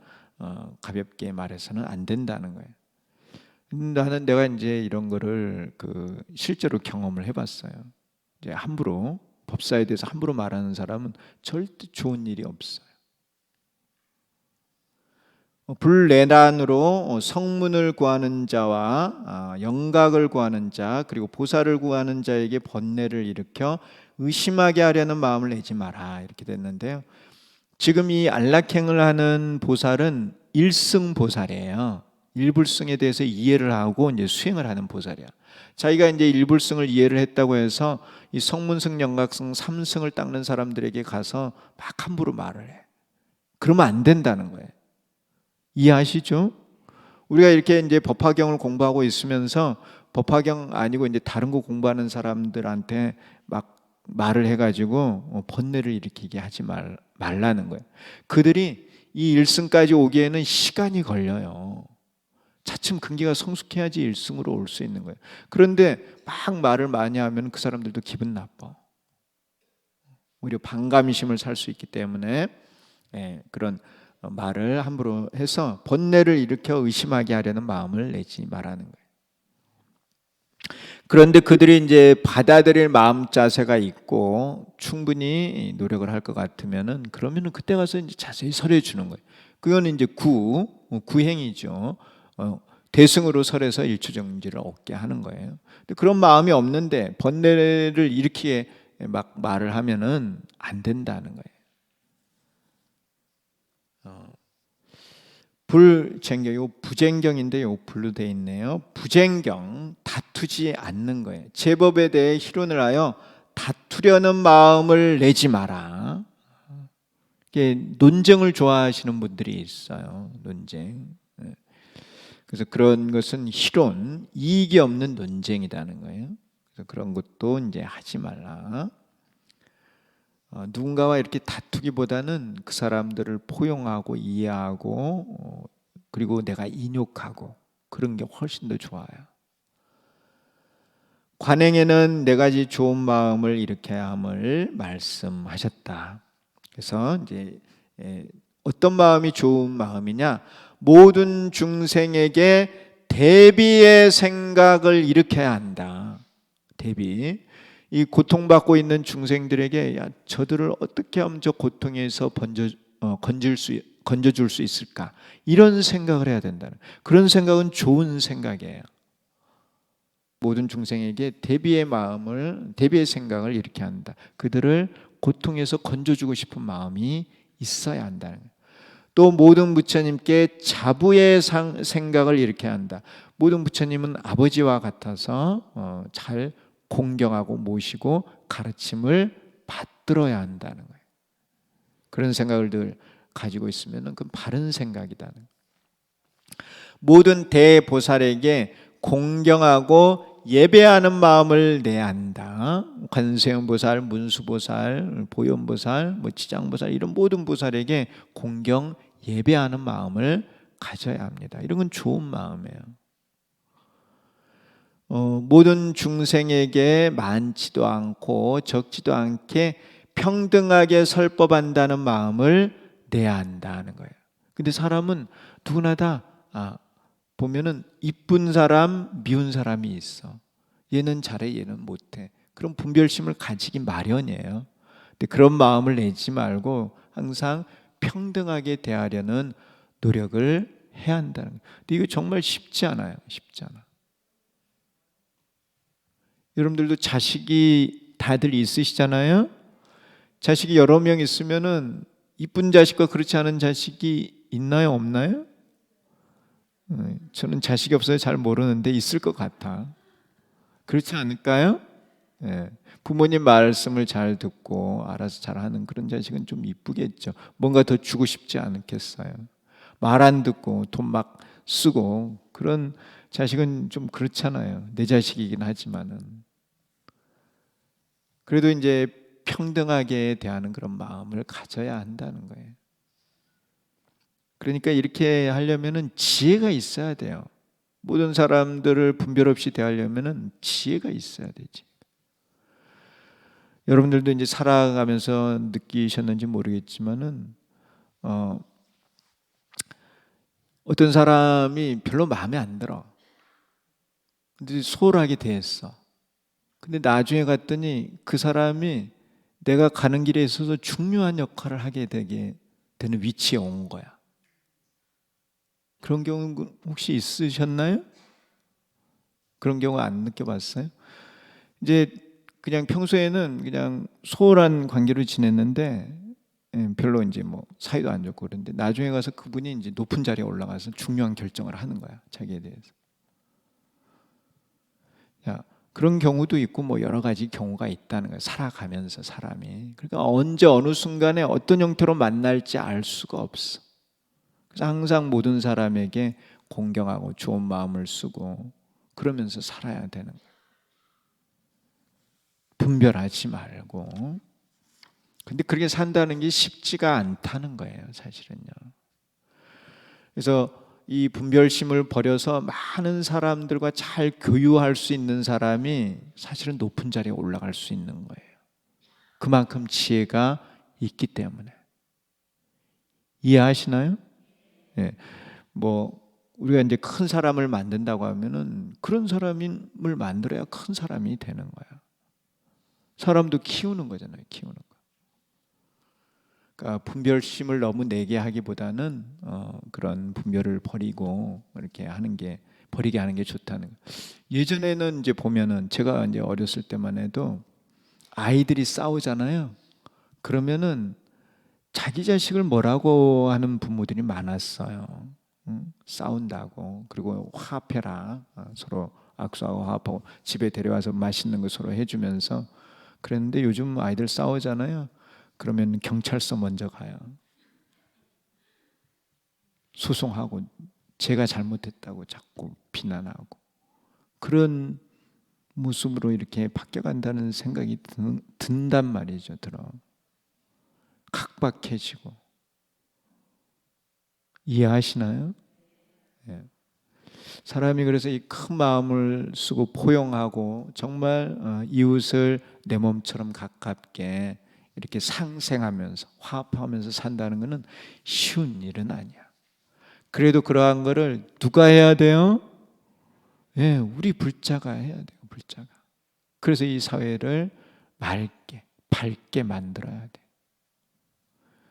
가볍게 말해서는 안 된다는 거예요. 나는 내가 이제 이런 거를 실제로 경험을 해봤어요. 이제 함부로 법사에 대해서 함부로 말하는 사람은 절대 좋은 일이 없어요. 불내란으로 성문을 구하는 자와 영각을 구하는 자 그리고 보살을 구하는 자에게 번뇌를 일으켜 의심하게 하려는 마음을 내지 마라 이렇게 됐는데요. 지금 이 안락행을 하는 보살은 일승보살이에요. 일불승에 대해서 이해를 하고 이제 수행을 하는 보살이야. 자기가 이제 일불승을 이해를 했다고 해서 이 성문승, 영각승, 삼승을 닦는 사람들에게 가서 막 함부로 말을 해. 그러면 안 된다는 거예요. 이해하시죠? 우리가 이렇게 이제 법화경을 공부하고 있으면서 법화경 아니고 이제 다른 거 공부하는 사람들한테 막 말을 해가지고 번뇌를 일으키게 하지 말라는 거예요. 그들이 이 일승까지 오기에는 시간이 걸려요. 차츰 근기가 성숙해야지 일승으로 올 수 있는 거예요. 그런데 막 말을 많이 하면 그 사람들도 기분 나빠. 오히려 반감심을 살 수 있기 때문에 그런 말을 함부로 해서 번뇌를 일으켜 의심하게 하려는 마음을 내지 말라는 거예요. 그런데 그들이 이제 받아들일 마음 자세가 있고 충분히 노력을 할 것 같으면은 그러면은 그때 가서 이제 자세히 설해 주는 거예요. 그건 이제 구행이죠. 대승으로 설해서 일초정지를 얻게 하는 거예요. 근데 그런 마음이 없는데 번뇌를 일으키게 막 말을 하면은 안 된다는 거예요. 불쟁경, 요 부쟁경인데 요 불로 돼 있네요. 부쟁경, 다투지 않는 거예요. 제법에 대해 희론을 하여 다투려는 마음을 내지 마라. 이게 논쟁을 좋아하시는 분들이 있어요. 논쟁. 그래서 그런 것은 희론, 이익이 없는 논쟁이라는 거예요. 그래서 그런 것도 이제 하지 말라. 누군가와 이렇게 다투기보다는 그 사람들을 포용하고 이해하고 그리고 내가 인욕하고 그런 게 훨씬 더 좋아요. 관행에는 네 가지 좋은 마음을 일으켜야 함을 말씀하셨다. 그래서 이제 어떤 마음이 좋은 마음이냐? 모든 중생에게 대비의 생각을 일으켜야 한다. 대비. 이 고통받고 있는 중생들에게 야, 저들을 어떻게 하면 저 고통에서 건져줄 수 있을까? 이런 생각을 해야 된다는. 그런 생각은 좋은 생각이에요. 모든 중생에게 대비의 생각을 일으켜야 한다. 그들을 고통에서 건져주고 싶은 마음이 있어야 한다는 거예요. 또 모든 부처님께 자부의 생각을 일으켜야 한다. 모든 부처님은 아버지와 같아서 잘 공경하고 모시고 가르침을 받들어야 한다는 거예요. 그런 생각을 늘 가지고 있으면 그건 바른 생각이다는 거예요. 모든 대보살에게 공경하고 예배하는 마음을 내야 한다. 관세음보살, 문수보살, 보현보살, 지장보살 이런 모든 보살에게 공경 예배하는 마음을 가져야 합니다. 이런 건 좋은 마음이에요. 모든 중생에게 많지도 않고 적지도 않게 평등하게 설법한다는 마음을 내야 한다는 거예요. 근데 사람은 누구나 다 보면은 이쁜 사람, 미운 사람이 있어. 얘는 잘해, 얘는 못해. 그런 분별심을 가지기 마련이에요. 근데 그런 마음을 내지 말고 항상 평등하게 대하려는 노력을 해야 한다는 거예요. 근데 이거 정말 쉽지 않아요. 쉽지 않아. 여러분들도 자식이 다들 있으시잖아요. 자식이 여러 명 있으면은 이쁜 자식과 그렇지 않은 자식이 있나요, 없나요? 저는 자식이 없어서 잘 모르는데 있을 것 같아. 그렇지 않을까요? 예. 부모님 말씀을 잘 듣고 알아서 잘하는 그런 자식은 좀 이쁘겠죠. 뭔가 더 주고 싶지 않겠어요. 말 안 듣고 돈 막 쓰고 그런 자식은 좀 그렇잖아요. 내 자식이긴 하지만은. 그래도 이제 평등하게 대하는 그런 마음을 가져야 한다는 거예요. 그러니까 이렇게 하려면은 지혜가 있어야 돼요. 모든 사람들을 분별 없이 대하려면은 지혜가 있어야 되지. 여러분들도 이제 살아가면서 느끼셨는지 모르겠지만은 어떤 사람이 별로 마음에 안 들어. 근데 소홀하게 대했어. 근데 나중에 갔더니 그 사람이 내가 가는 길에 있어서 중요한 역할을 하게 되는 위치에 온 거야. 그런 경우 혹시 있으셨나요? 그런 경우 안 느껴봤어요? 이제 그냥 평소에는 그냥 소홀한 관계로 지냈는데 별로 이제 뭐 사이도 안 좋고 그런데 나중에 가서 그분이 이제 높은 자리에 올라가서 중요한 결정을 하는 거야. 자기에 대해서. 야, 그런 경우도 있고 뭐 여러 가지 경우가 있다는 거예요. 살아가면서 사람이. 그러니까 언제 어느 순간에 어떤 형태로 만날지 알 수가 없어. 그래서 항상 모든 사람에게 공경하고 좋은 마음을 쓰고 그러면서 살아야 되는 거예요. 분별하지 말고. 근데 그렇게 산다는 게 쉽지가 않다는 거예요, 사실은요. 그래서 이 분별심을 버려서 많은 사람들과 잘 교유할 수 있는 사람이 사실은 높은 자리에 올라갈 수 있는 거예요. 그만큼 지혜가 있기 때문에. 이해하시나요? 예. 뭐 우리가 이제 큰 사람을 만든다고 하면은 그런 사람을 만들어야 큰 사람이 되는 거야. 사람도 키우는 거잖아요. 키우는 거. 그러니까 분별심을 너무 내게 하기보다는 그런 분별을 버리고 이렇게 버리게 하는 게 좋다는 거. 예전에는 이제 보면은 제가 이제 어렸을 때만 해도 아이들이 싸우잖아요. 그러면은 자기 자식을 뭐라고 하는 부모들이 많았어요. 싸운다고. 그리고 화합해라. 서로 악수하고 화합하고 집에 데려와서 맛있는 거 서로 해주면서 그랬는데 요즘 아이들 싸우잖아요. 그러면 경찰서 먼저 가요. 소송하고 제가 잘못했다고 자꾸 비난하고 그런 모습으로 이렇게 바뀌어간다는 생각이 든단 말이죠. 각박해지고. 이해하시나요? 예. 사람이 그래서 이 큰 마음을 쓰고 포용하고 정말 이웃을 내 몸처럼 가깝게 이렇게 상생하면서 화합하면서 산다는 것은 쉬운 일은 아니야. 그래도 그러한 거를 누가 해야 돼요? 예, 우리 불자가 해야 돼요. 불자가. 그래서 이 사회를 맑게, 밝게 만들어야 돼요.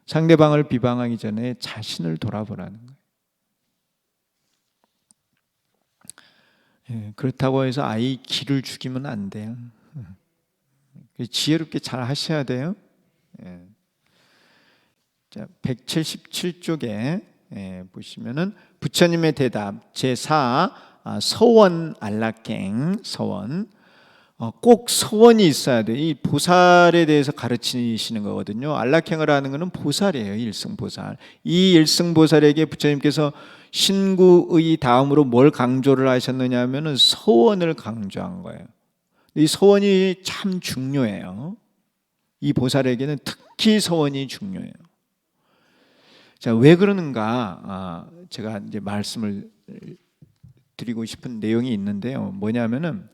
상대방을 비방하기 전에 자신을 돌아보라는 거예요. 예, 그렇다고 해서 아이 기를 죽이면 안 돼요. 지혜롭게 잘 하셔야 돼요. 예. 자, 177쪽에 보시면은 부처님의 대답 제4 서원 안락행 서원. 꼭 서원이 있어야 돼요. 이 보살에 대해서 가르치시는 거거든요. 안락행을 하는 것은 보살이에요. 일승보살. 이 일승보살에게 부처님께서 신구의 다음으로 뭘 강조를 하셨느냐 하면은 서원을 강조한 거예요. 이 서원이 참 중요해요. 이 보살에게는 특히 서원이 중요해요. 자, 왜 그러는가? 제가 이제 말씀을 드리고 싶은 내용이 있는데요. 뭐냐면은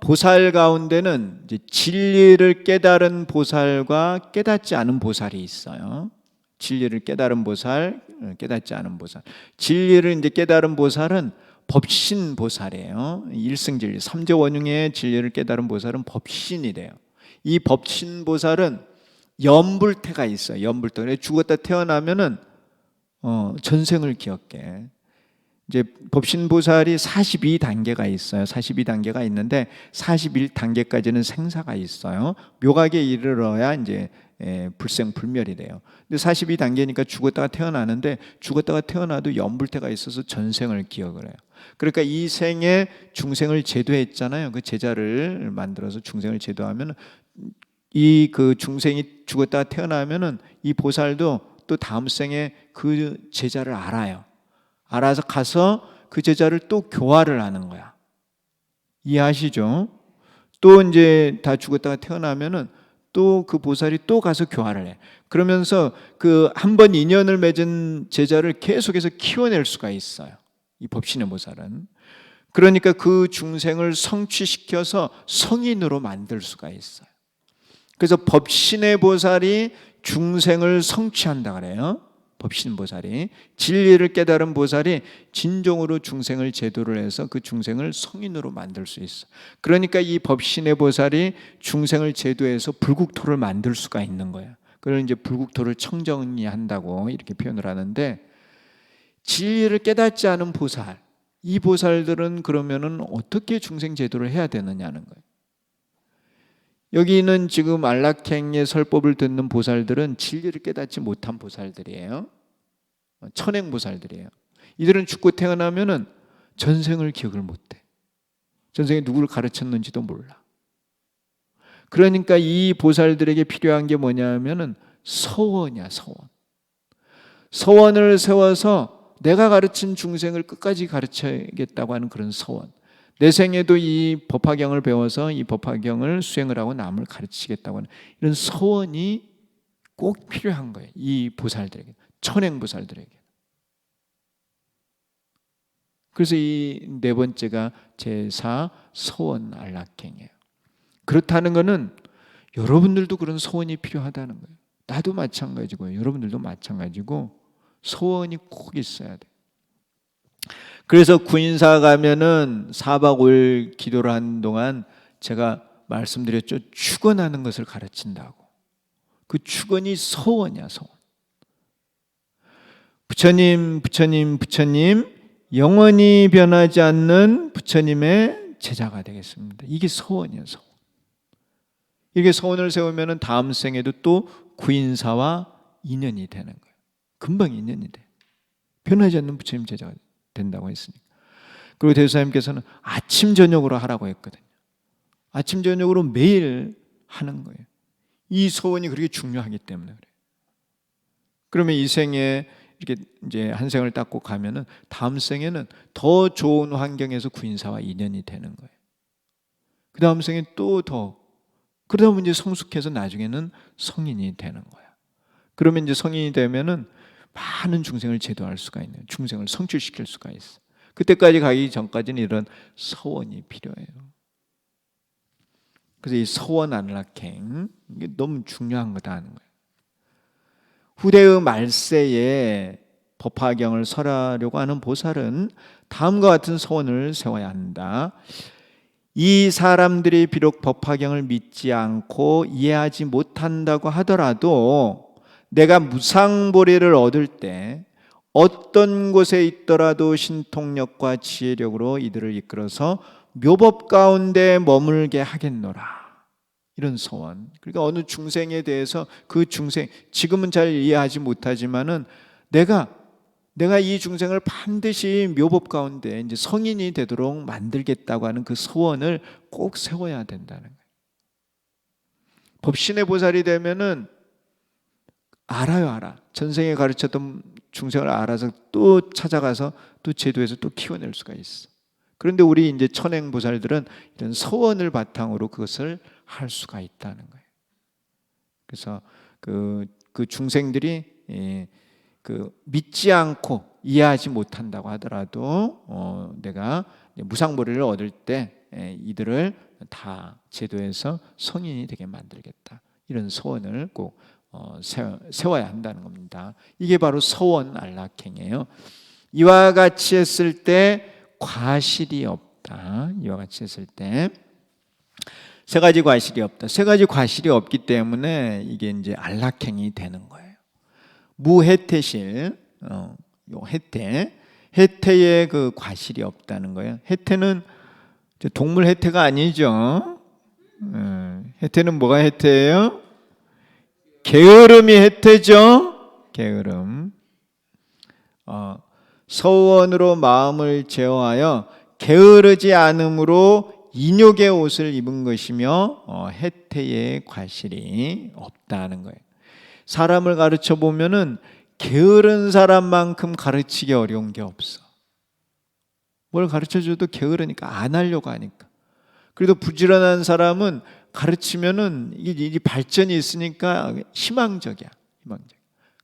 보살 가운데는 이제 진리를 깨달은 보살과 깨닫지 않은 보살이 있어요. 진리를 깨달은 보살, 깨닫지 않은 보살. 진리를 이제 깨달은 보살은 법신 보살이에요. 일승진리, 삼재 원흉의 진리를 깨달은 보살은 법신이래요. 이 법신 보살은 연불태가 있어요. 연불태. 죽었다 태어나면은 전생을 기억해. 이제 법신보살이 42단계가 있어요. 42단계가 있는데 41단계까지는 생사가 있어요. 묘각에 이르러야 이제 불생불멸이 돼요. 근데 42단계니까 죽었다가 태어나는데 죽었다가 태어나도 연불태가 있어서 전생을 기억을 해요. 그러니까 이 생에 중생을 제도했잖아요. 그 제자를 만들어서 중생을 제도하면 이 그 중생이 죽었다가 태어나면은 이 보살도 또 다음 생에 그 제자를 알아요. 알아서 가서 그 제자를 또 교화를 하는 거야. 이해하시죠? 또 이제 다 죽었다가 태어나면은 또 그 보살이 또 가서 교화를 해. 그러면서 그 한 번 인연을 맺은 제자를 계속해서 키워낼 수가 있어요. 이 법신의 보살은. 그러니까 그 중생을 성취시켜서 성인으로 만들 수가 있어요. 그래서 법신의 보살이 중생을 성취한다 그래요. 법신 보살이 진리를 깨달은 보살이 진정으로 중생을 제도를 해서 그 중생을 성인으로 만들 수 있어. 그러니까 이 법신의 보살이 중생을 제도해서 불국토를 만들 수가 있는 거예요. 그걸 이제 불국토를 청정리한다고 이렇게 표현을 하는데, 진리를 깨닫지 않은 보살, 이 보살들은 그러면은 어떻게 중생 제도를 해야 되느냐는 거예요. 여기는 지금 안락행의 설법을 듣는 보살들은 진리를 깨닫지 못한 보살들이에요. 천행보살들이에요. 이들은 죽고 태어나면은 전생을 기억을 못해. 전생에 누구를 가르쳤는지도 몰라. 그러니까 이 보살들에게 필요한 게 뭐냐면은 서원이야, 서원. 서원을 세워서 내가 가르친 중생을 끝까지 가르쳐야겠다고 하는 그런 서원. 내 생에도 이 법화경을 배워서 이 법화경을 수행을 하고 남을 가르치겠다고 하는 이런 서원이 꼭 필요한 거예요. 이 보살들에게, 천행보살들에게. 그래서 이 네 번째가 제4 서원 안락행이에요. 그렇다는 것은 여러분들도 그런 서원이 필요하다는 거예요. 나도 마찬가지고 여러분들도 마찬가지고 서원이 꼭 있어야 돼요. 그래서 구인사 가면은 4박 5일 기도를 하는 동안 제가 말씀드렸죠. 축원하는 것을 가르친다고. 그 축원이 서원이야, 서원. 부처님, 부처님, 부처님, 영원히 변하지 않는 부처님의 제자가 되겠습니다. 이게 서원이에요, 서원. 이게 서원을 세우면은 다음 생에도 또 구인사와 인연이 되는 거예요. 금방 인연이 돼. 변하지 않는 부처님 제자가 된다고 했으니까. 그리고 대수사님께서는 아침 저녁으로 하라고 했거든요. 아침 저녁으로 매일 하는 거예요. 이 소원이 그렇게 중요하기 때문에 그래요. 그러면 이 생에 이렇게 이제 한 생을 닦고 가면은 다음 생에는 더 좋은 환경에서 구인사와 인연이 되는 거예요. 그 다음 생에 또 더, 그러다 보면 이제 성숙해서 나중에는 성인이 되는 거야. 그러면 이제 성인이 되면은 많은 중생을 제도할 수가 있는, 중생을 성취시킬 수가 있어. 그때까지 가기 전까지는 이런 서원이 필요해요. 그래서 이 서원 안락행, 이게 너무 중요한 거다 하는 거예요. 후대의 말세에 법화경을 설하려고 하는 보살은 다음과 같은 소원을 세워야 한다. 이 사람들이 비록 법화경을 믿지 않고 이해하지 못한다고 하더라도 내가 무상보리를 얻을 때 어떤 곳에 있더라도 신통력과 지혜력으로 이들을 이끌어서 묘법 가운데 머물게 하겠노라. 이런 소원. 그러니까 어느 중생에 대해서 그 중생, 지금은 잘 이해하지 못하지만은 내가 이 중생을 반드시 묘법 가운데 이제 성인이 되도록 만들겠다고 하는 그 소원을 꼭 세워야 된다는 거예요. 법신의 보살이 되면은 알아. 전생에 가르쳤던 중생을 알아서 또 찾아가서 또 제도에서 또 키워낼 수가 있어. 그런데 우리 이제 천행 보살들은 이런 소원을 바탕으로 그것을 할 수가 있다는 거예요. 그래서 그 중생들이 믿지 않고 이해하지 못한다고 하더라도 내가 무상보리를 얻을 때 이들을 다 제도에서 성인이 되게 만들겠다. 이런 소원을 꼭 세워야 한다는 겁니다. 이게 바로 소원 안락행이에요. 이와 같이 했을 때 과실이 없다. 이와 같이 했을 때 세 가지 과실이 없다. 세 가지 과실이 없기 때문에 이게 이제 안락행이 되는 거예요. 무해태실, 요 해태의 그 과실이 없다는 거예요. 해태는 동물 해태가 아니죠. 해태는 뭐가 해태예요? 게으름이 해태죠. 게으름. 서원으로 마음을 제어하여 게으르지 않음으로 인욕의 옷을 입은 것이며 해태의 과실이 없다는 거예요. 사람을 가르쳐 보면은 게으른 사람만큼 가르치기 어려운 게 없어. 뭘 가르쳐 줘도 게으르니까 안 하려고 하니까. 그래도 부지런한 사람은 가르치면은 이 발전이 있으니까 희망적이야.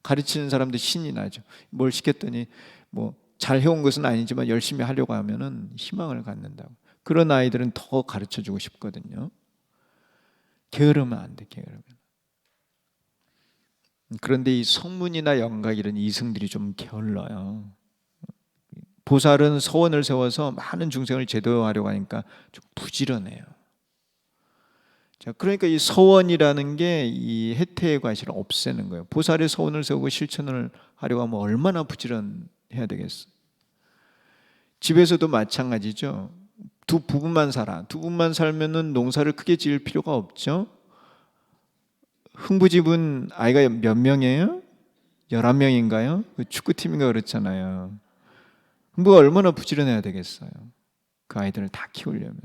가르치는 사람도 신이 나죠. 뭘 시켰더니 뭐 잘 해온 것은 아니지만 열심히 하려고 하면은 희망을 갖는다고. 그런 아이들은 더 가르쳐 주고 싶거든요. 게으르면 안 돼. 게으르면. 그런데 이 성문이나 영각 이런 이승들이 좀 게을러요. 보살은 서원을 세워서 많은 중생을 제도하려고 하니까 좀 부지런해요. 자, 그러니까 이 서원이라는 게 이 해태의 과실을 없애는 거예요. 보살의 서원을 세우고 실천을 하려고 하면 얼마나 부지런해야 되겠어요. 집에서도 마찬가지죠. 두 부부만 살면은 농사를 크게 지을 필요가 없죠. 흥부집은 아이가 몇 명이에요? 11명인가요? 축구팀인가 그렇잖아요. 흥부가 얼마나 부지런해야 되겠어요. 그 아이들을 다 키우려면.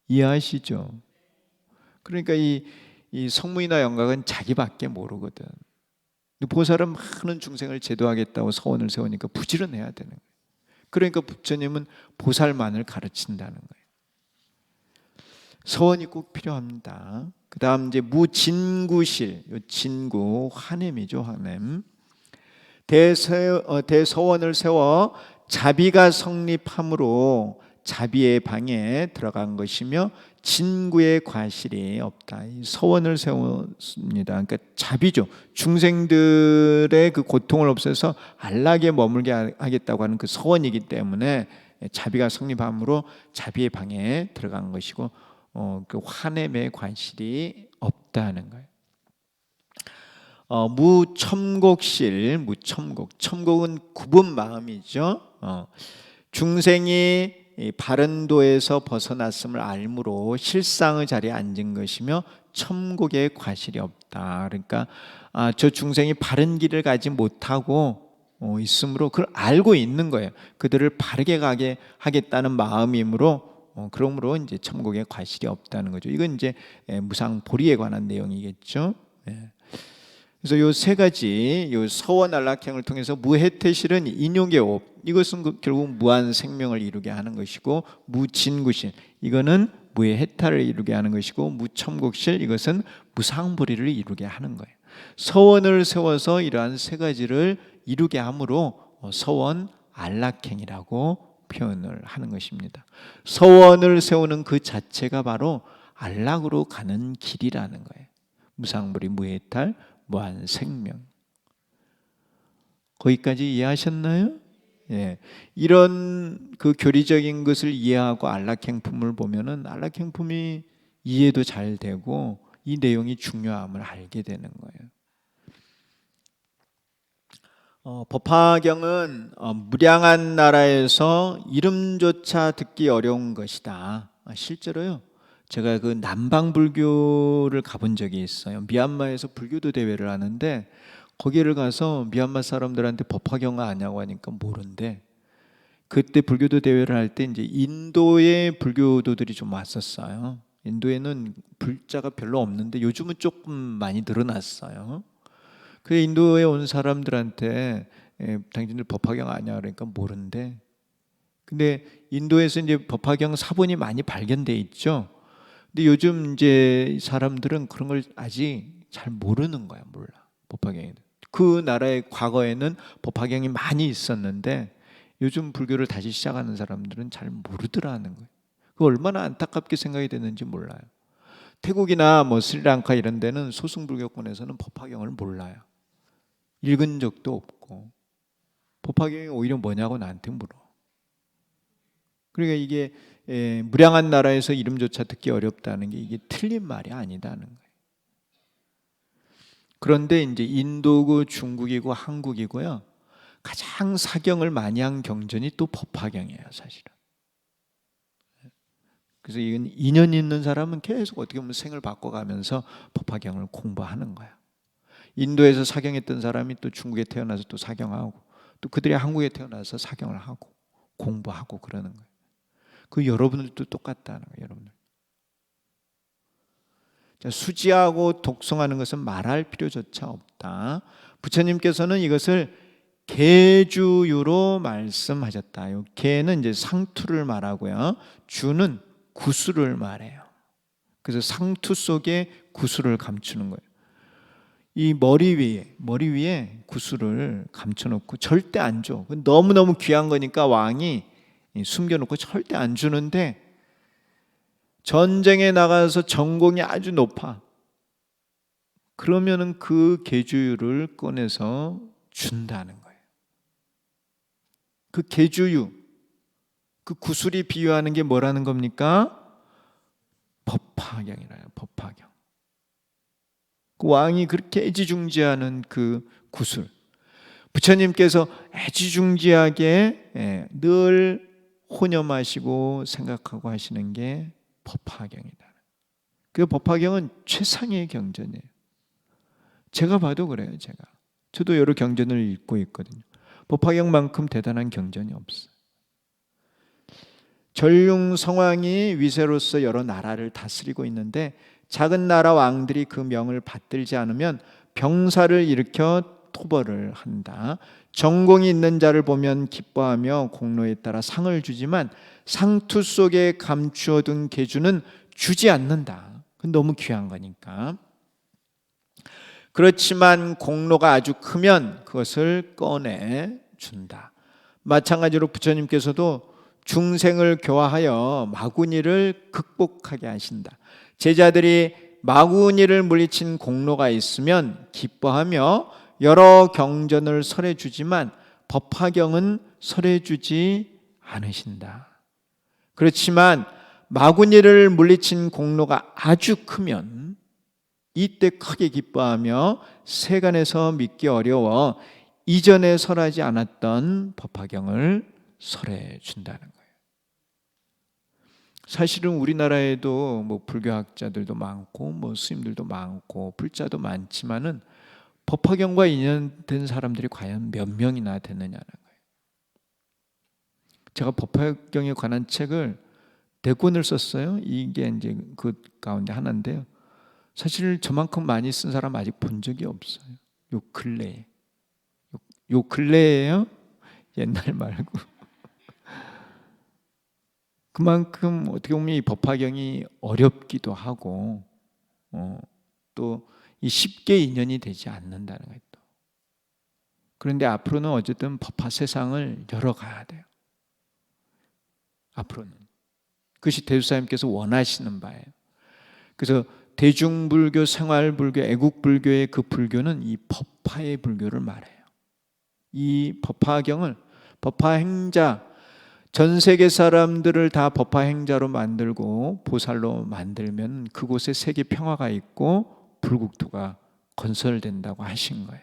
이해하시죠? 그러니까 이 성문이나 영각은 자기밖에 모르거든. 보살은 많은 중생을 제도하겠다고 서원을 세우니까 부지런해야 되는 거예요. 그러니까 부처님은 보살만을 가르친다는 거예요. 서원이 꼭 필요합니다. 그 다음 이제 무진구실, 진구 화냄이죠. 화냄. 대서원을 세워 자비가 성립함으로 자비의 방에 들어간 것이며 진구의 과실이 없다. 이 서원을 세웠습니다. 그러니까 자비죠. 중생들의 그 고통을 없애서 안락에 머물게 하겠다고 하는 그 서원이기 때문에 자비가 성립함으로 자비의 방에 들어간 것이고 그 화냄의 과실이 없다는 거예요. 무첨곡실, 첨곡은 굽은 마음이죠. 중생이 바른 도에서 벗어났음을 알므로 실상의 자리에 앉은 것이며 첨곡의 과실이 없다. 그러니까 저 중생이 바른 길을 가지 못하고 있으므로 그걸 알고 있는 거예요. 그들을 바르게 가게 하겠다는 마음이므로 그러므로 이제 첨곡의 과실이 없다는 거죠. 이건 이제 무상보리에 관한 내용이겠죠. 그래서 요 세 가지 요 서원 안락행을 통해서 무해태실은 인욕의 업, 이것은 결국 무한 생명을 이루게 하는 것이고, 무진구실, 이거는 무의 해탈을 이루게 하는 것이고, 무첨곡실, 이것은 무상보리를 이루게 하는 거예요. 서원을 세워서 이러한 세 가지를 이루게 함으로 서원 안락행이라고 표현을 하는 것입니다. 서원을 세우는 그 자체가 바로 안락으로 가는 길이라는 거예요. 무상보리, 무해탈, 무한 생명. 거기까지 이해하셨나요? 예. 이런 그 교리적인 것을 이해하고 안락행품을 보면은 안락행품이 이해도 잘 되고 이 내용이 중요함을 알게 되는 거예요. 법화경은 무량한 나라에서 이름조차 듣기 어려운 것이다. 실제로요. 제가 그 남방 불교를 가본 적이 있어요. 미얀마에서 불교도 대회를 하는데 거기를 가서 미얀마 사람들한테 법화경 아냐고 하니까 모른대. 그때 불교도 대회를 할 때 이제 인도의 불교도들이 좀 왔었어요. 인도에는 불자가 별로 없는데 요즘은 조금 많이 늘어났어요. 그 인도에 온 사람들한테 당신들 법화경 아냐 그러니까 모른대. 근데 인도에서 이제 법화경 사본이 많이 발견돼 있죠. 근데 요즘 이제 사람들은 그런 걸 아직 잘 모르는 거야, 몰라. 법화경이. 그 나라의 과거에는 법화경이 많이 있었는데 요즘 불교를 다시 시작하는 사람들은 잘 모르더라는 거예요. 그 얼마나 안타깝게 생각이 되는지 몰라요. 태국이나 뭐 스리랑카 이런 데는 소승불교권에서는 법화경을 몰라요. 읽은 적도 없고 법화경이 오히려 뭐냐고 나한테 물어. 그러니까 이게 무량한 나라에서 이름조차 듣기 어렵다는 게 이게 틀린 말이 아니다는 거예요. 그런데 이제 인도고 중국이고 한국이고요. 가장 사경을 많이 한 경전이 또 법화경이에요, 사실은. 그래서 이건 인연 있는 사람은 계속 어떻게 보면 생을 바꿔가면서 법화경을 공부하는 거야. 인도에서 사경했던 사람이 또 중국에 태어나서 또 사경하고 또 그들이 한국에 태어나서 사경을 하고 공부하고 그러는 거예요. 그 여러분들도 똑같다는 거예요, 여러분들. 자, 수지하고 독송하는 것은 말할 필요조차 없다. 부처님께서는 이것을 계주유로 말씀하셨다. 계는 이제 상투를 말하고요. 주는 구수를 말해요. 그래서 상투 속에 구수를 감추는 거예요. 이 머리 위에 구수를 감춰놓고 절대 안 줘. 너무너무 귀한 거니까 왕이 숨겨놓고 절대 안 주는데 전쟁에 나가서 전공이 아주 높아. 그러면은 그 계주유를 꺼내서 준다는 거예요. 그 계주유, 그 구슬이 비유하는 게 뭐라는 겁니까? 법화경이라요. 법화경. 그 왕이 그렇게 애지중지하는 그 구슬. 부처님께서 애지중지하게 늘 혼념하시고 생각하고 하시는 게 법화경이다. 그 법화경은 최상의 경전이에요. 제가 봐도 그래요. 저도 여러 경전을 읽고 있거든요. 법화경만큼 대단한 경전이 없어요. 전륜 성왕이 위세로서 여러 나라를 다스리고 있는데 작은 나라 왕들이 그 명을 받들지 않으면 병사를 일으켜 토벌을 한다. 전공이 있는 자를 보면 기뻐하며 공로에 따라 상을 주지만 상투 속에 감추어둔 계주는 주지 않는다. 그건 너무 귀한 거니까. 그렇지만 공로가 아주 크면 그것을 꺼내 준다. 마찬가지로 부처님께서도 중생을 교화하여 마구니를 극복하게 하신다. 제자들이 마구니를 물리친 공로가 있으면 기뻐하며 여러 경전을 설해 주지만 법화경은 설해 주지 않으신다. 그렇지만 마구니를 물리친 공로가 아주 크면 이때 크게 기뻐하며 세간에서 믿기 어려워 이전에 설하지 않았던 법화경을 설해 준다는 거예요. 사실은 우리나라에도 뭐 불교학자들도 많고 뭐 스님들도 많고 불자도 많지만은 법화경과 인연된 사람들이 과연 몇 명이나 되느냐는 거예요. 제가 법화경에 관한 책을 4권을 썼어요. 이게 이제 그 가운데 하나인데요. 사실 저만큼 많이 쓴 사람 아직 본 적이 없어요. 요 근래에. 요 근래에요? 옛날 말고. 그만큼 어떻게 보면 이 법화경이 어렵기도 하고 또 이 쉽게 인연이 되지 않는다는 거예요. 그런데 앞으로는 어쨌든 법화 세상을 열어가야 돼요. 앞으로는. 그것이 대주사님께서 원하시는 바예요. 그래서 대중불교, 생활불교, 애국불교의 그 불교는 이 법화의 불교를 말해요. 이 법화경을 법화행자, 전 세계 사람들을 다 법화행자로 만들고 보살로 만들면 그곳에 세계 평화가 있고 불국토가 건설된다고 하신 거예요.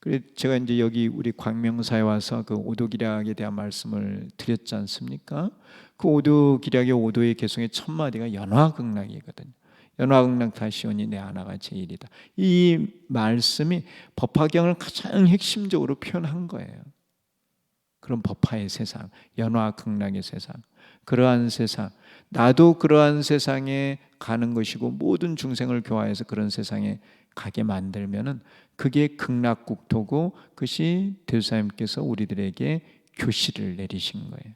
그래서 제가 이제 여기 우리 광명사에 와서 그 오도기략에 대한 말씀을 드렸지 않습니까? 그 오도기략의 오도의 개성의 첫 마디가 연화극락이거든요. 연화극락다시오니 내 하나가 제일이다. 이 말씀이 법화경을 가장 핵심적으로 표현한 거예요. 그런 법화의 세상, 연화극락의 세상, 그러한 세상, 나도 그러한 세상에 가는 것이고 모든 중생을 교화해서 그런 세상에 가게 만들면은 그게 극락국토고 그것이 대주사님께서 우리들에게 교시를 내리신 거예요.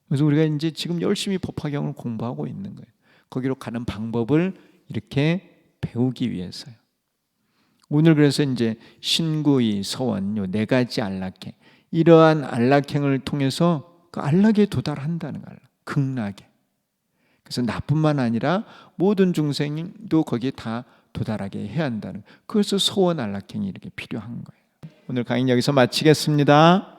그래서 우리가 이제 지금 열심히 법화경을 공부하고 있는 거예요. 거기로 가는 방법을 이렇게 배우기 위해서요. 오늘 그래서 이제 신구이, 서원, 요 네 가지 안락행, 이러한 안락행을 통해서 그 안락에 도달한다는 거예요. 극락에. 그래서 나뿐만 아니라 모든 중생도 거기에 다 도달하게 해야 한다는, 그래서 소원 안락행이 이렇게 필요한 거예요. 오늘 강의 여기서 마치겠습니다.